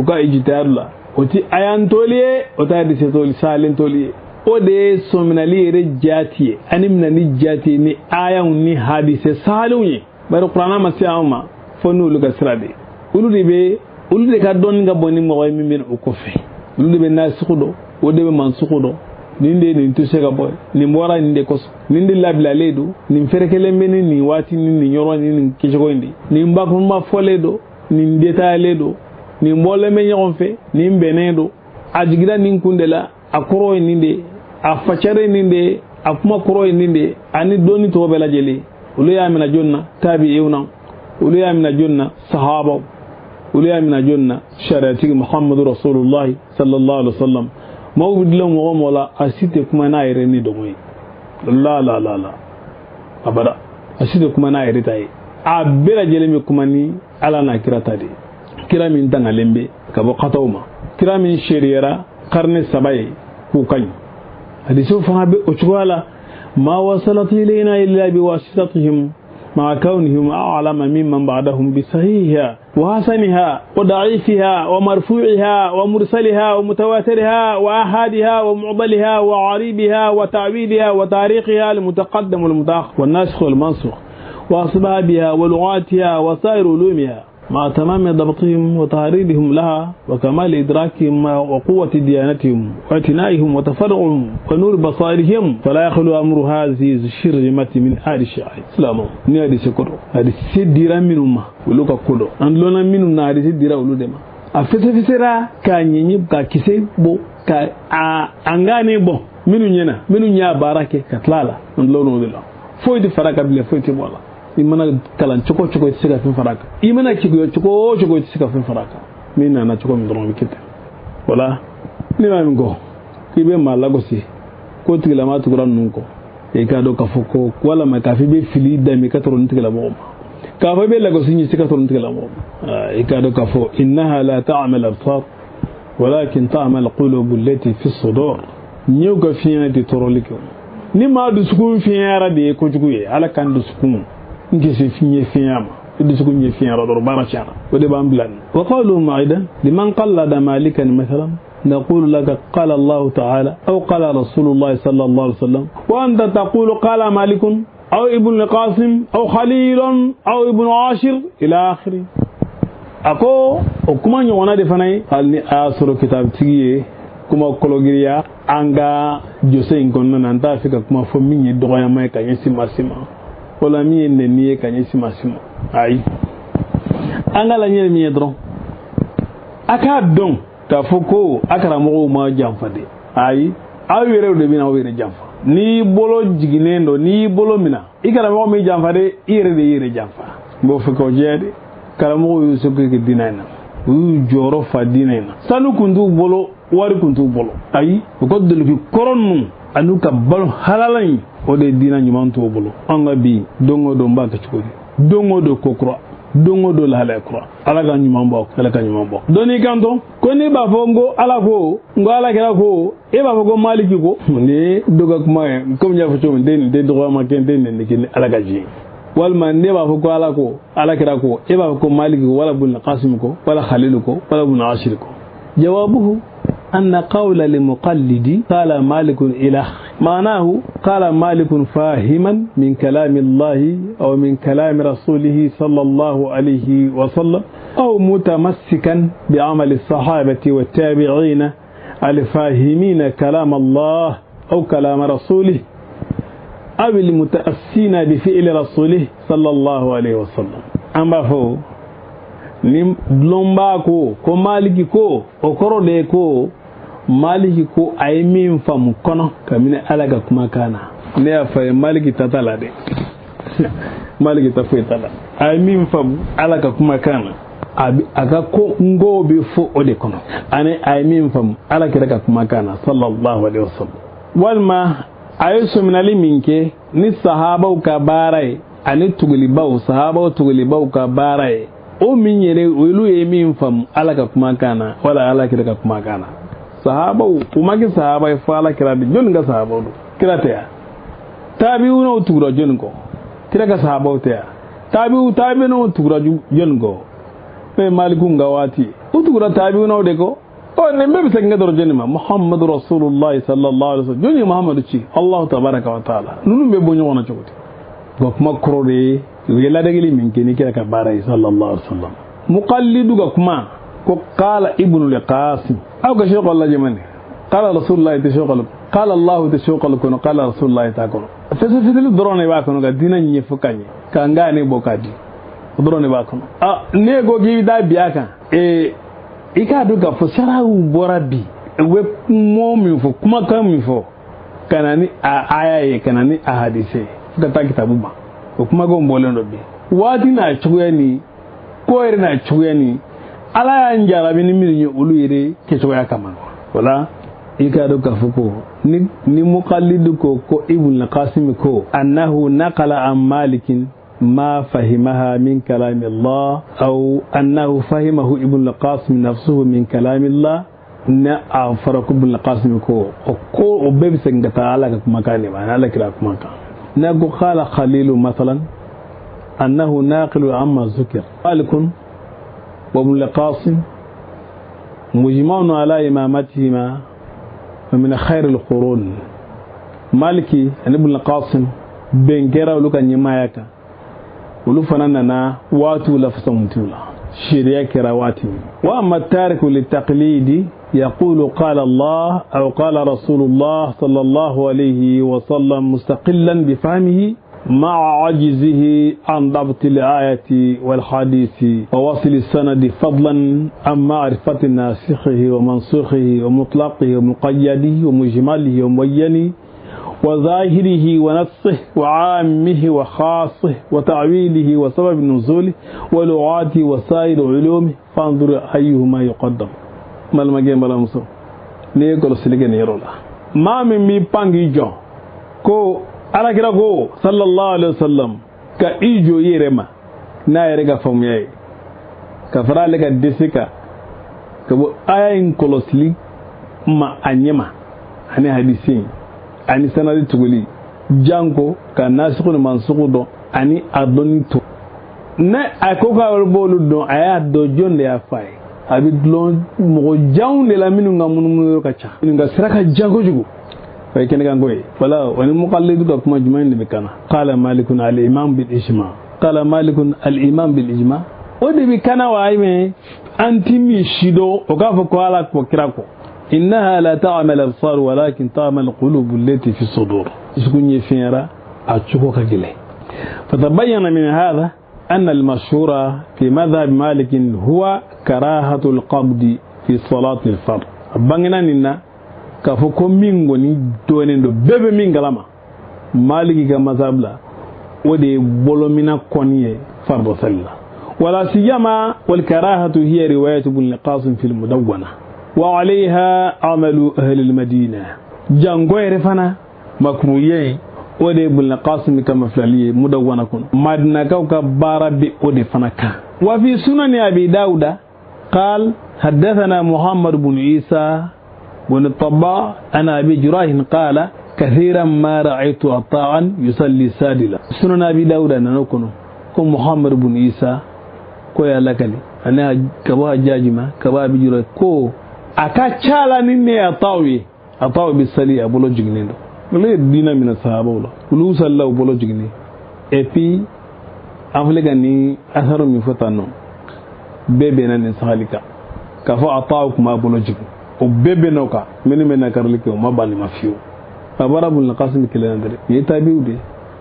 ka ijtihadu la oti ayan toliye ota de se toli salen toliye o de sominali yere jatiye animna ni jatiye ni ayan ni hadise salunye bari qur'ana masiyama fonu luga sirade ulu de ka don nga boni mo way min o ko fe ulu be nasikudo o de be mansikudo ninde ni tuse ga boy ni mora ni de koso ninde labla ledo ni ferekele meni ni wati ni nyoro ni kijogo indi ni mbako ma foledo ni ndeta ledo ni mbolle me ñon fe ni benedo ajigira ni kundela akoro ni de afacare ni de afuma koro ni de ani doni to bela jeli ulu ya mina jonna tabi'una ulu ya mina jonna sahaba ulu ya mina jonna shariati muhammadu rasulullah sallallahu alaihi wasallam mawbidlo mo mola asite kuma na ire ni domoy la abada asite kuma na ire tay a bela jeli mi kuma ni ala na kirata de kira min tanga lembe kabo qatawma kira min shirira qarni sabay ku kany hadisu fa be uchwala ma wasalat ilayna illa biwasitatihim ma kawnihim a'lama mimman ba'dahum bi sahiha wa hasaniha wa da'ifiha wa marfu'iha wa mursaliha wa mutawatiriha wa ahadiha wa mu'daliha wa 'aribiha wa ta'wiliha wa tariqiha al-mutaqaddam wal mutaakhir wal nasikh wal mansukh wa asbabiha wa lughatiha wa sa'ir ulumiha مع تمام ضبطهم وتعريضهم لها وكمال إدراكهم وقوة ديانتهم واعتنائهم وتفرعهم ونور بصائرهم فلا يخلو أمر هذه الشرمة من آل الشعر سلام نيادي سكر هذه سديرا منهم ولوكا كله أنلونا منهم هذه سديرا ولودما أفتفسرا كانيني كاكيسي بو كا أنغاني بو منو نيا باراكي كتلالا أنلونا ودلا فويد فراكا بلا فويد مولا imana kalan choko tsika fin faraka imana choko tsika fin faraka mina na choko mi dron mikete wala ni ma ngo kibe malagosi ko tigila ma tukuran nunko e ka do kafoko wala ma ka fi be fili da mi ka toron tigila mo ka fa be lagosi ni tsika toron tigila mo e ka do kafo innaha la ta'mal absar walakin ta'mal qulub allati fi as-sudur nyu ga fiya di toroliko ni ma du sukun fiya de ko juguye ala kan du sukun ngese finye fiyama iddu ko nye fiyara do bara chana wode bam blan wa qalu ma'ida liman qallada malikan mathalan نقول لك قال الله تعالى أو قال رسول الله صلى الله عليه وسلم وأنت تقول قال مالك أو ابن القاسم أو خليل أو ابن عاشر إلى آخره أكو وكما يوانا دفناي قال لي آسر كتاب تيجي كما كولوغيريا أنغا جوسين كنا نانتا فيك كما فمين يدعو ما يكاني سما سما ولا مين نية كاني سما سما أي أنا لا نية مية درون أكادون تفوكو أكرمه ما جنفدي أي أويره ودبينا أويره جنف ni bolo jiginendo ni bolo mina ikaramu mi janfade ire janfa bo fiko jede karamu yusuke ke dinana u joro fa dinana sanu kundu bolo wari kundu bolo ayi ko delu koronu anuka bal halalan o de dina nyumanto bolo anga bi dongo do mbaka chukuri dongo do kokro dongo do la halakro ala ga nyumambo ala ka nyumambo doni kanto ko ni ba fongo ala ko ngo ala kala ko e ba fongo maliki ko ni doga kuma comme nya foto den de do ma ken den ni ala ga ji walma neba fuko ala kira ko eba ko maliki wala ibn qasim ko wala khalil ko wala ibn ashir ko jawabuhu أن قول لمقلد قال مالك إله معناه قال مالك فاهما من كلام الله أو من كلام رسوله صلى الله عليه وسلم أو متمسكا بعمل الصحابة والتابعين الفاهمين كلام الله أو كلام رسوله أو المتأسين بفعل رسوله صلى الله عليه وسلم أما فو lomba ko maliki ko o korode ko maliki ko ay min fam kono kamine alaga kuma kana ne afa maliki tatala de maliki tafetala ay min fam alaga kuma kana aga ko ngobe fo ode kono ane ay min fam alaga daga kuma kana sallallahu alaihi wasallam walma ayisu minali minke ni sahaba ka barai ani tuguli baw sahaba tuguli baw ka barai o min yere welu ye min fam alaka kuma kana wala alaka daga kuma kana sahaba kuma ki sahaba fa ala kira de jon ga sahaba do kira ta tabi'u no tugura jon ko kira ga sahaba ta tabi'u no tugura jon go pe maliku ngawati o tugura tabi'u no de ko o ne be se ngador jon ma muhammadur rasulullah sallallahu alaihi wasallam joni muhammadu ci allah tabaaraka wa taala nunu be bonyo wona cogoti go kuma krode wela dagili min kini kira ka barai sallallahu alaihi wasallam muqallidu ga kuma ko qala ibnu al-qasim aw ga shaykh Allah jamani qala rasulullah tashaqal qala Allah tashaqal kun qala rasulullah taqul fasafidil drone ba kono ga dinan yi fukanye ka ngane bokadi drone ba kono ne go gi da biaka ika duga fo sarawu borabi we momi fo kuma kan mi fo kanani ayaye kanani ahadise ga ta kitabu ba ko kuma go mbolen do bi wadi na chugani ko ere na chugani ala ya njarabi ni mi ulu yire ke chugaya kama wala ika do ka fuko ni muqallidu ko ibn al-qasim ko annahu naqala an malikin ما فهمها من كلام الله أو أنه فهمه ابن القاسم نفسه من كلام الله فرق ابن القاسم كو وبيب سنجتا على مكان ما على كلا مكان نقول قال خليل مثلا أنه ناقل عما ذكر مالك وابن القاسم مجمعون على إمامتهما ومن خير القرون مالكي ابن القاسم بنكرا ولك نيمايكا ولفننا واتو لفصمتولا شريا كرواتي واما التارك للتقليد يقول قال الله او قال رسول الله صلى الله عليه وسلم مستقلا بفهمه مع عجزه عن ضبط الآية والحديث ووصل السند فضلا عن معرفة ناسخه ومنسوخه ومطلقه ومقيده ومجمله ومبينه وظاهره ونصه وعامه وخاصه وتعويله وسبب نزوله ولغاته وسائر علومه فانظر أيهما يقدم ما المجين بلا مصر نيقول سلقين يرولا ما من مي بانجي جو كو على كده كو صلى الله عليه وسلم كإيجو يرما نا يرغا فمياي كفرا لك ديسيكا كبو آيين كولوسلي ما أنيما أني حديثين ani sanadi tuguli janko ka nasikul mansukudo ani adonito ne akoka bolu don aya do jonde ya fay abi don mo jawnde la minu ngamun ka cha nga siraka janko jugo fay ken ga ngoy wala wani muqallidu do kuma jumayn be kana qala malikun al imam bil ijma qala malikun al imam bil ijma odi bi kana wa ayme antimi shido o ka fo ko ala ko kirako إنها لا تعمل الأبصار ولكن تعمل القلوب التي في الصدور يسكن يفيرا أتشوكا جلي فتبين من هذا أن المشهور في مذهب مالك هو كراهة القبض في صلاة الفرض بانغنا نينا كفوكو مينغوني دونيندو بيبي مينغلاما مالك كمذهب لا ودي بولومينا كونيه فرض صلى ولا سيما والكراهة هي رواية ابن القاسم في المدونة وعليها عمل أهل المدينة جانغو يرفنا مكرويين ودي ابن القاسم كما فلالي مدونة كن مدنا كوكا باربي ودي فنكا وفي سنن أبي داود قال حدثنا محمد بن عيسى بن الطباع أنا أبي جراح قال كثيرا ما رأيت عطاء يصلي سادلا سنن أبي داود نكونو كم محمد بن عيسى كو يا لكلي أنا كبا جاجما كبا بيجرا كو أكاچالا نيني عطاوي بالصلي أبولو جينينو ولا دينا من الصحابة ولا ولو صلى أبولو جيني إبي أفلغني أثر من فتانو بيبنا نسالكا كفا عطاوك ما أبولو جيني وبيبنوكا من كارلكي وما بالي ما فيو فبرا بن القاسم كلا ندري يتابعوا دي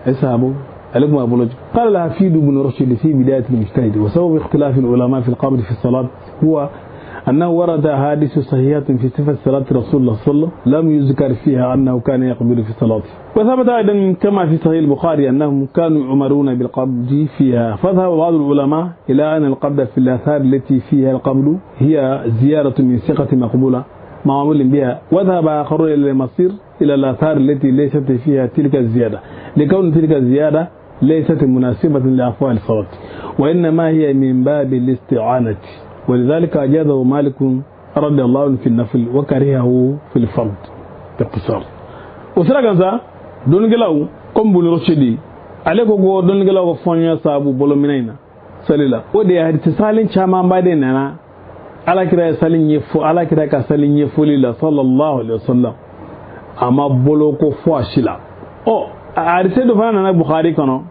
أصحابه عليكم أبو لج قال لها حفيد بن رشد في بداية المجتهد وسبب اختلاف العلماء في القبر في الصلاة هو أنه ورد حادث صحيحات في صفة صلاة رسول الله صلى الله عليه وسلم لم يذكر فيها أنه كان يقبل في صلاته وثبت أيضا كما في صحيح البخاري أنهم كانوا يؤمرون بالقبض فيها فذهب بعض العلماء إلى أن القبض في الآثار التي فيها القبض هي زيارة من ثقة مقبولة معمول بها وذهب آخرون إلى المصير إلى الآثار التي ليست فيها تلك الزيادة لكون تلك الزيادة ليست مناسبة لأفعال الصلاة وإنما هي من باب الاستعانة ولذلك أجازه مالك رضي الله عنه في النفل وكرهه في الفرض باختصار وسرقا دون جلاو كم بن رشدي عليكو دون جلاو فونيا سابو بولو منينا سليلا ودي اتصالين شامان بعدين ala kira salin yefo ala kira ka salin yefo lila sallallahu alaihi wasallam ama bolo ko fo ashila o arise do fana na bukhari kono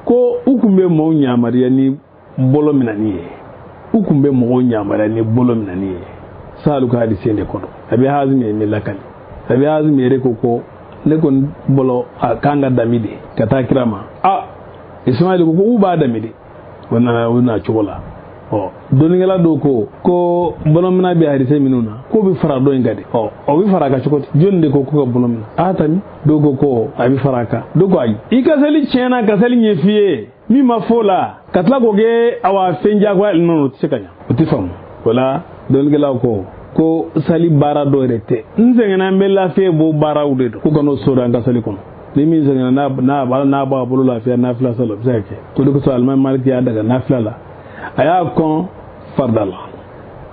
ko ukumbe mo nyamariya ni bolo minani ukumbe mo nyamariya ni bolo minani salu ka hadise ne kono abi hazmi mi lakali abi hazmi re ko le kon bolo kanga damide kata kirama ismail ko uba damide wana chola doningala do ko bolomna bi hadise minuna ko bi fara do ngade o bi fara ka chokoti jonde ko bolomna atami do ko abi faraka do ko ay ikasali chena kasali nyefie mi mafola katla ko ge awa fenja ko nono tsikanya utifam wala doningala ko sali bara do rete nzengena mbela fe bo bara ude ko kono soda ngasali kono limi zengena na ba bolo la fe na fla sala zake to do ko alman maliki ya daga na fla la أياكم فردلا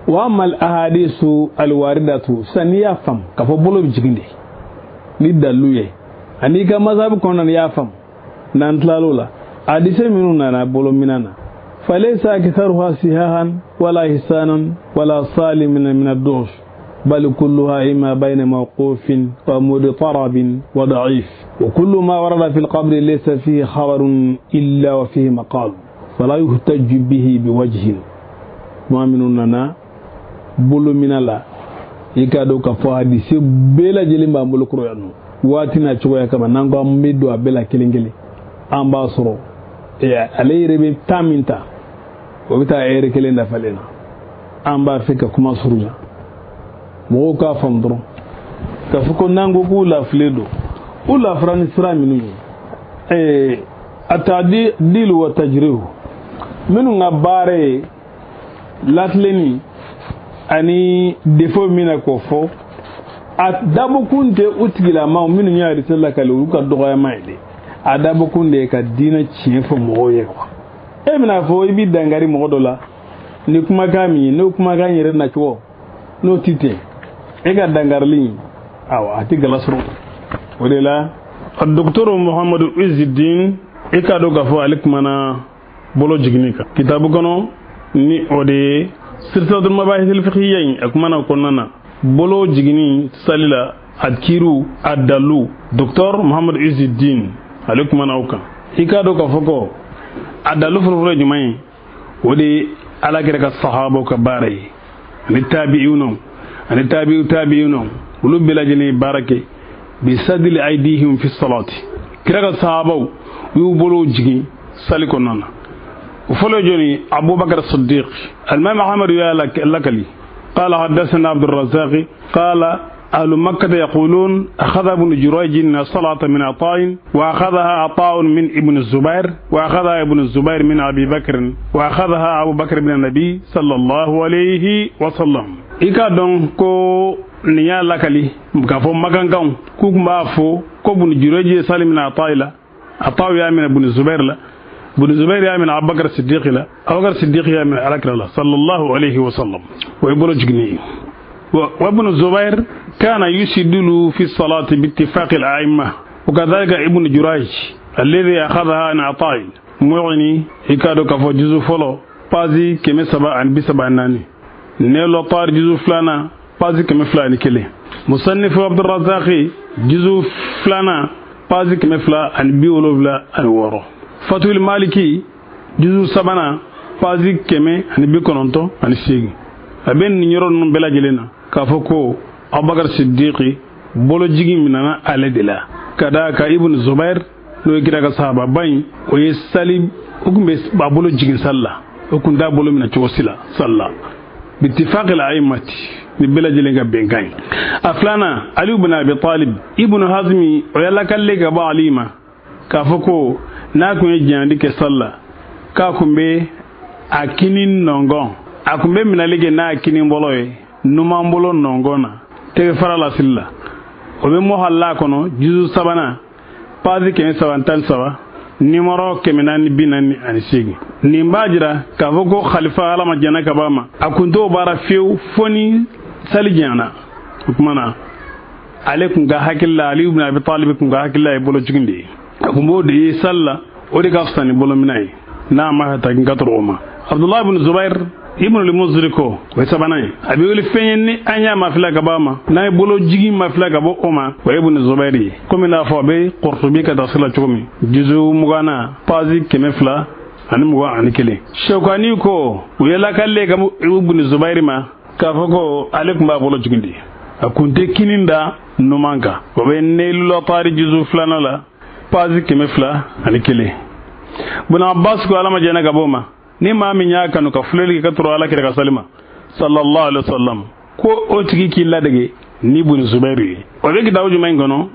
وأما الأحاديث الواردة سنيا فم كفبولو بجيندي ندلويه أني كمذهب كنا نيافم نانتلالولا أديسه منونا نبولو مننا فليس أكثرها سهاها ولا حسانا ولا سالم من الدوش بل كلها إما بين موقوف ومضطرب وضعيف وكل ما ورد في القبر ليس فيه خبر إلا وفيه مقال فلا يحتج به بوجه مؤمننا بولو منالا يكادو كفو حديث بلا جليمبا بولو كرويانو واتنا تشويا كما نانغو ميدو بلا كيلينغلي امباسرو علي ربي تامينتا وبتا اير كيليندا فالينا امبا فيكا كما سروجا موكا فامدرو كفكو نانغو كولا فليدو ولا فراني سرامينو atadi dilu wa tajrihu minu ngabare latleni ani defo mina ko fo adabu kunte utgila ma minu nyaari sallaka lu ka dogoya maide adabu kunde ka dina chiefo moye ko mina fo ibi dangari modola ni kuma gami no kuma ganyere na chwo no tite ga dangarli awa ati galasro wala الدكتور محمد عز الدين ikado gafo alikmana bolo jignika kitabu kono ni ode sirtatul mabahith al-fiqhiyyin akmana konana bolo jigni salila adkiru adalu Dr. Muhammad Izzuddin alikmana uka ikado gafo ko adalu fulfure jumai ode alagira ka sahaba ka bare ni tabi'uno ulu bilajini barake bi sadli aydihim fi salati kira sahaba يقولوا جي سالكوننا وفلو جوني أبو بكر الصديق المام محمد لكلي قال حدثنا عبد الرزاق قال أهل مكة يقولون أخذ ابن جريج الصلاة من عطاء وأخذها عطاء من ابن الزبير وأخذها ابن الزبير من أبي بكر وأخذها أبو بكر من النبي صلى الله عليه وسلم إيكا دون كو نيا لكلي مكافو مكانكم كوكما فو كو ابن جريج سالم من عطاء عطاء يا من ابن الزبير لا ابن الزبير يا من أبو بكر الصديق لا أبو بكر الصديق يا من على الله صلى الله عليه وسلم ويقولوا جني وابن الزبير كان يشدل في الصلاة باتفاق الأئمة وكذلك ابن جريج الذي أخذها عن عطاء معني يكادو كفو جزء فلو بازي كم سبع عن بسبع ناني نيلو طار جزء فلانا بازي كم فلان كله مصنف عبد الرزاق جزء فلانا بازي كم فلان عن بيولو فلا عن ورو فتو المالكي جزء سبعنا بازي كم عن بيكونتو عن سيغ أبين نيرون بلا جلنا كافوكو أبو بكر الصديق بولو جيغي مننا على دلا كذا كابن الزبير no kira ka sahaba bayin o ye salim ukumbe babolo jigin salla ukunda bolo mina chosila salla bittifaq al a'immati ni bela jelenga benkai aflana ali ibn abi talib ibn hazmi o yalla kalle ga ba alima ka foko na ko jandi ke salla ka kumbe akinin nongon akumbe mina lege na akinin boloye numa mbolo nongona te farala silla o be mo halla kono juzu sabana pazi kemi sabantan saba nimoro kemi nani binani ani segi nimbajira kafoko khalifa alama jana kabama akunto bara few foni salijana kumana alaikum ga hakilla ali ibn abi talib kun ga hakilla bolo jiginde akumbo de salla odi gafsani bolo minai na ma ta ngatroma abdullah ibn zubair ibn al-muzriko wa sabanai abi wali fenni anya mafila gabama na bolo jigi mafila gabo oma wa ibn zubairi komi na fo be qurtubi ka dasila chomi juzu mugana pazi kemefla ani muwa ani kele shokani ko wela kalle ga ibn zubairi ma ka fako alaikum ba bolo jigindi akunte kininda numanka wa be nelu tari juzu flana la pazi kemefla ani kele buna abbas ko alama jana gaboma ni ma min ya kanu ka fuleli ka turo ala kira salima sallallahu alaihi wasallam ko o tigi ki ladage ni ibn zubairi o be dawju may ngono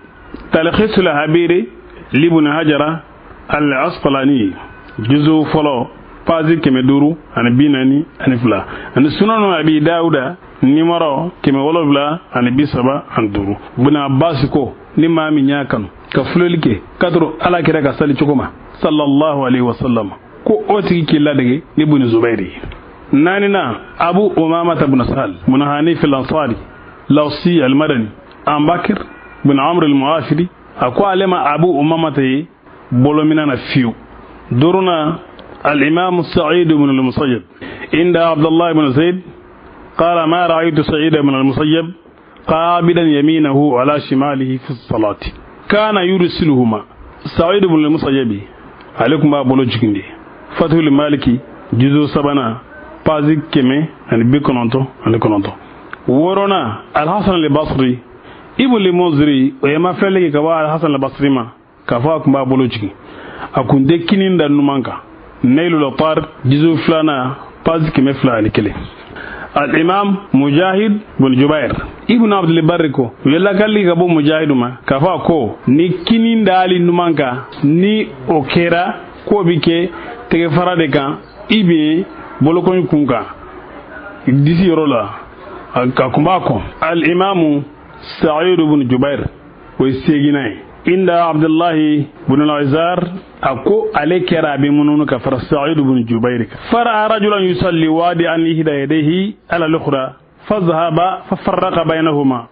talkhis al habiri libn hajara al asqalani juzu folo pazi kemeduru an binani an fula an sunan abi dauda nimaro keme wolobla an bisaba an duru buna abbas ko ni ma min ya kanu ka fuleli ke ka turo ala kira ka sali chukuma sallallahu alaihi wasallam ko otigi killa dage ni ibn zubairi nanina abu umama ibn sal mun hanif al-ansari lawsi al-madani ambakir ibn amr al-muafiri akwa alema abu umama tay bolomina na fiu duruna al-imam sa'id ibn al-musayyib inda abdullah ibn zaid qala ma ra'aytu sa'id ibn al-musayyib qabidan yaminahu ala shimalihi fi as-salati kana yursiluhuma sa'id ibn al-musayyib alaikum ba bolo jikindi fatul maliki juzu sabana pazi keme ani bikononto ani kononto worona al-hasan al-basri ibn al-muzri o yama fele ka ba al-hasan al-basri ma ka fa kuma bolo jiki akunde kininda numanka nailul atar juzu flana pazi keme flani kele al-imam mujahid bin jubair ibn abd al-barriko yalla kalli ka bo mujahiduma ka fa ko ni kininda ali numanka ni okera ko bike tege farade kan ibe bolokon kunka disi yorola ka kumbako al imam sa'id ibn jubair ko seginay inda abdullah ibn al-azhar ako alekera be mununu ka far sa'id ibn jubair fara rajulan yusalli wadi an ihda yadayhi ala al-ukhra fadhhaba fafarraqa bainahuma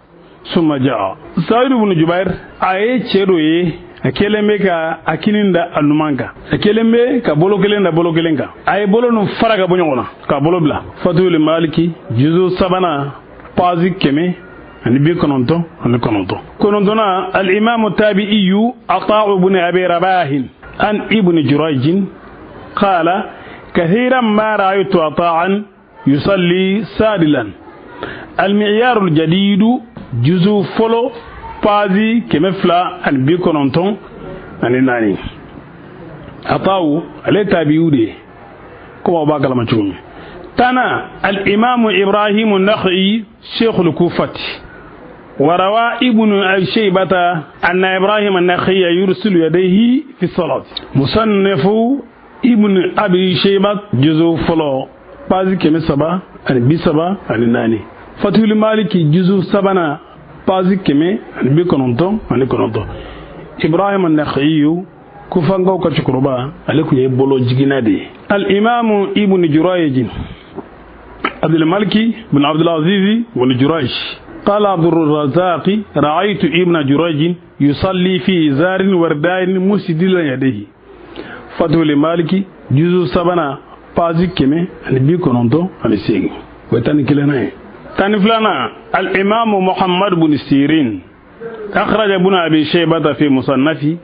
thumma jaa sa'id ibn jubair aye chedoye akelembe ka akininda anumanka akelembe ka bolo kelenga ay bolo no faraga bonyona ka bolo bla fatul maliki juzu sabana pazi keme ani bi kononto ani kononto al imam tabi'i ata' ibn abi rabah an ibn jurayj qala kathiran ma ra'aytu ata'an yusalli sadilan al mi'yar al jadid juzu folo pazi kemefla an bi kononton ani nani atawu ale tabiude ko ba kalama chumi tana al imam ibrahim an-nakhai shaykh al-kufati wa rawa ibn al-shaybata anna ibrahim an-nakhai yursilu yadayhi fi salat musannifu ibn abi shaybat juzu folo pazi kemesaba ani bisaba ani nani fatul maliki juzu sabana pazi keme ani bi kononton ani kononton ibrahim an-nakhai kufango ka chukruba aliku ye bolo jigina de al imam ibn jurayj عبد الملك بن عبد العزيز بن جريج قال عبد الرزاق رأيت ابن جريج يصلي في إزار ورداء مسدلا يديه فتح المالك جزء 7 بازي كمي أن بيكون أنتو أن سيغ وتاني كلنا تاني فلانا الإمام محمد بن سيرين أخرج ابن أبي شيبة في مصنفه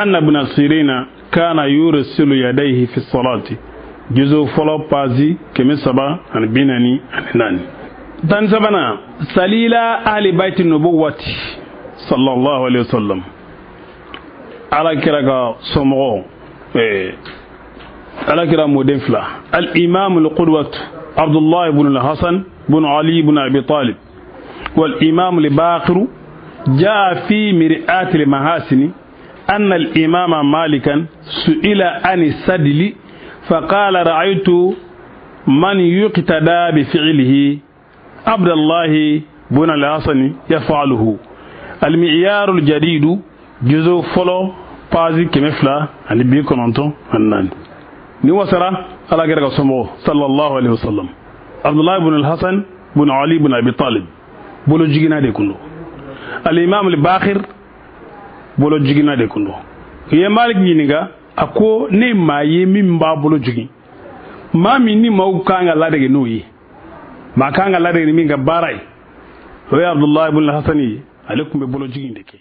أن ابن سيرين كان يرسل يديه في الصلاة جزء فلو بازي كمي 7 أن بيناني أن ناني تاني سبنا سليلا أهل بيت النبوة صلى الله عليه وسلم على كرغا سمغو على كرا مودنفلا الإمام القدوة عبد الله بن الحسن بن علي بن أبي طالب والإمام الباقر جاء في مرآة المحاسن أن الإمام مالكا سئل عن السدل فقال رأيت من يقتدى بفعله عبد الله بن الحسن يفعله المعيار الجديد جزء فلو بازي كمفلا أن بيكون أنتم أنان نوصرا على غير سمو صلى الله عليه وسلم عبد الله بن الحسن بن علي بن أبي طالب بولو جينا دي كنو الإمام الباخر بولو جينا دي كنو هي مالك نيغا أكو نيما يمي مبا بولو جيغي ما ميني مو كانغا لا دغ نوي ما كانغا لا دغ ميغا باراي هو عبد الله بن الحسن عليكم بولو جيغي ديكي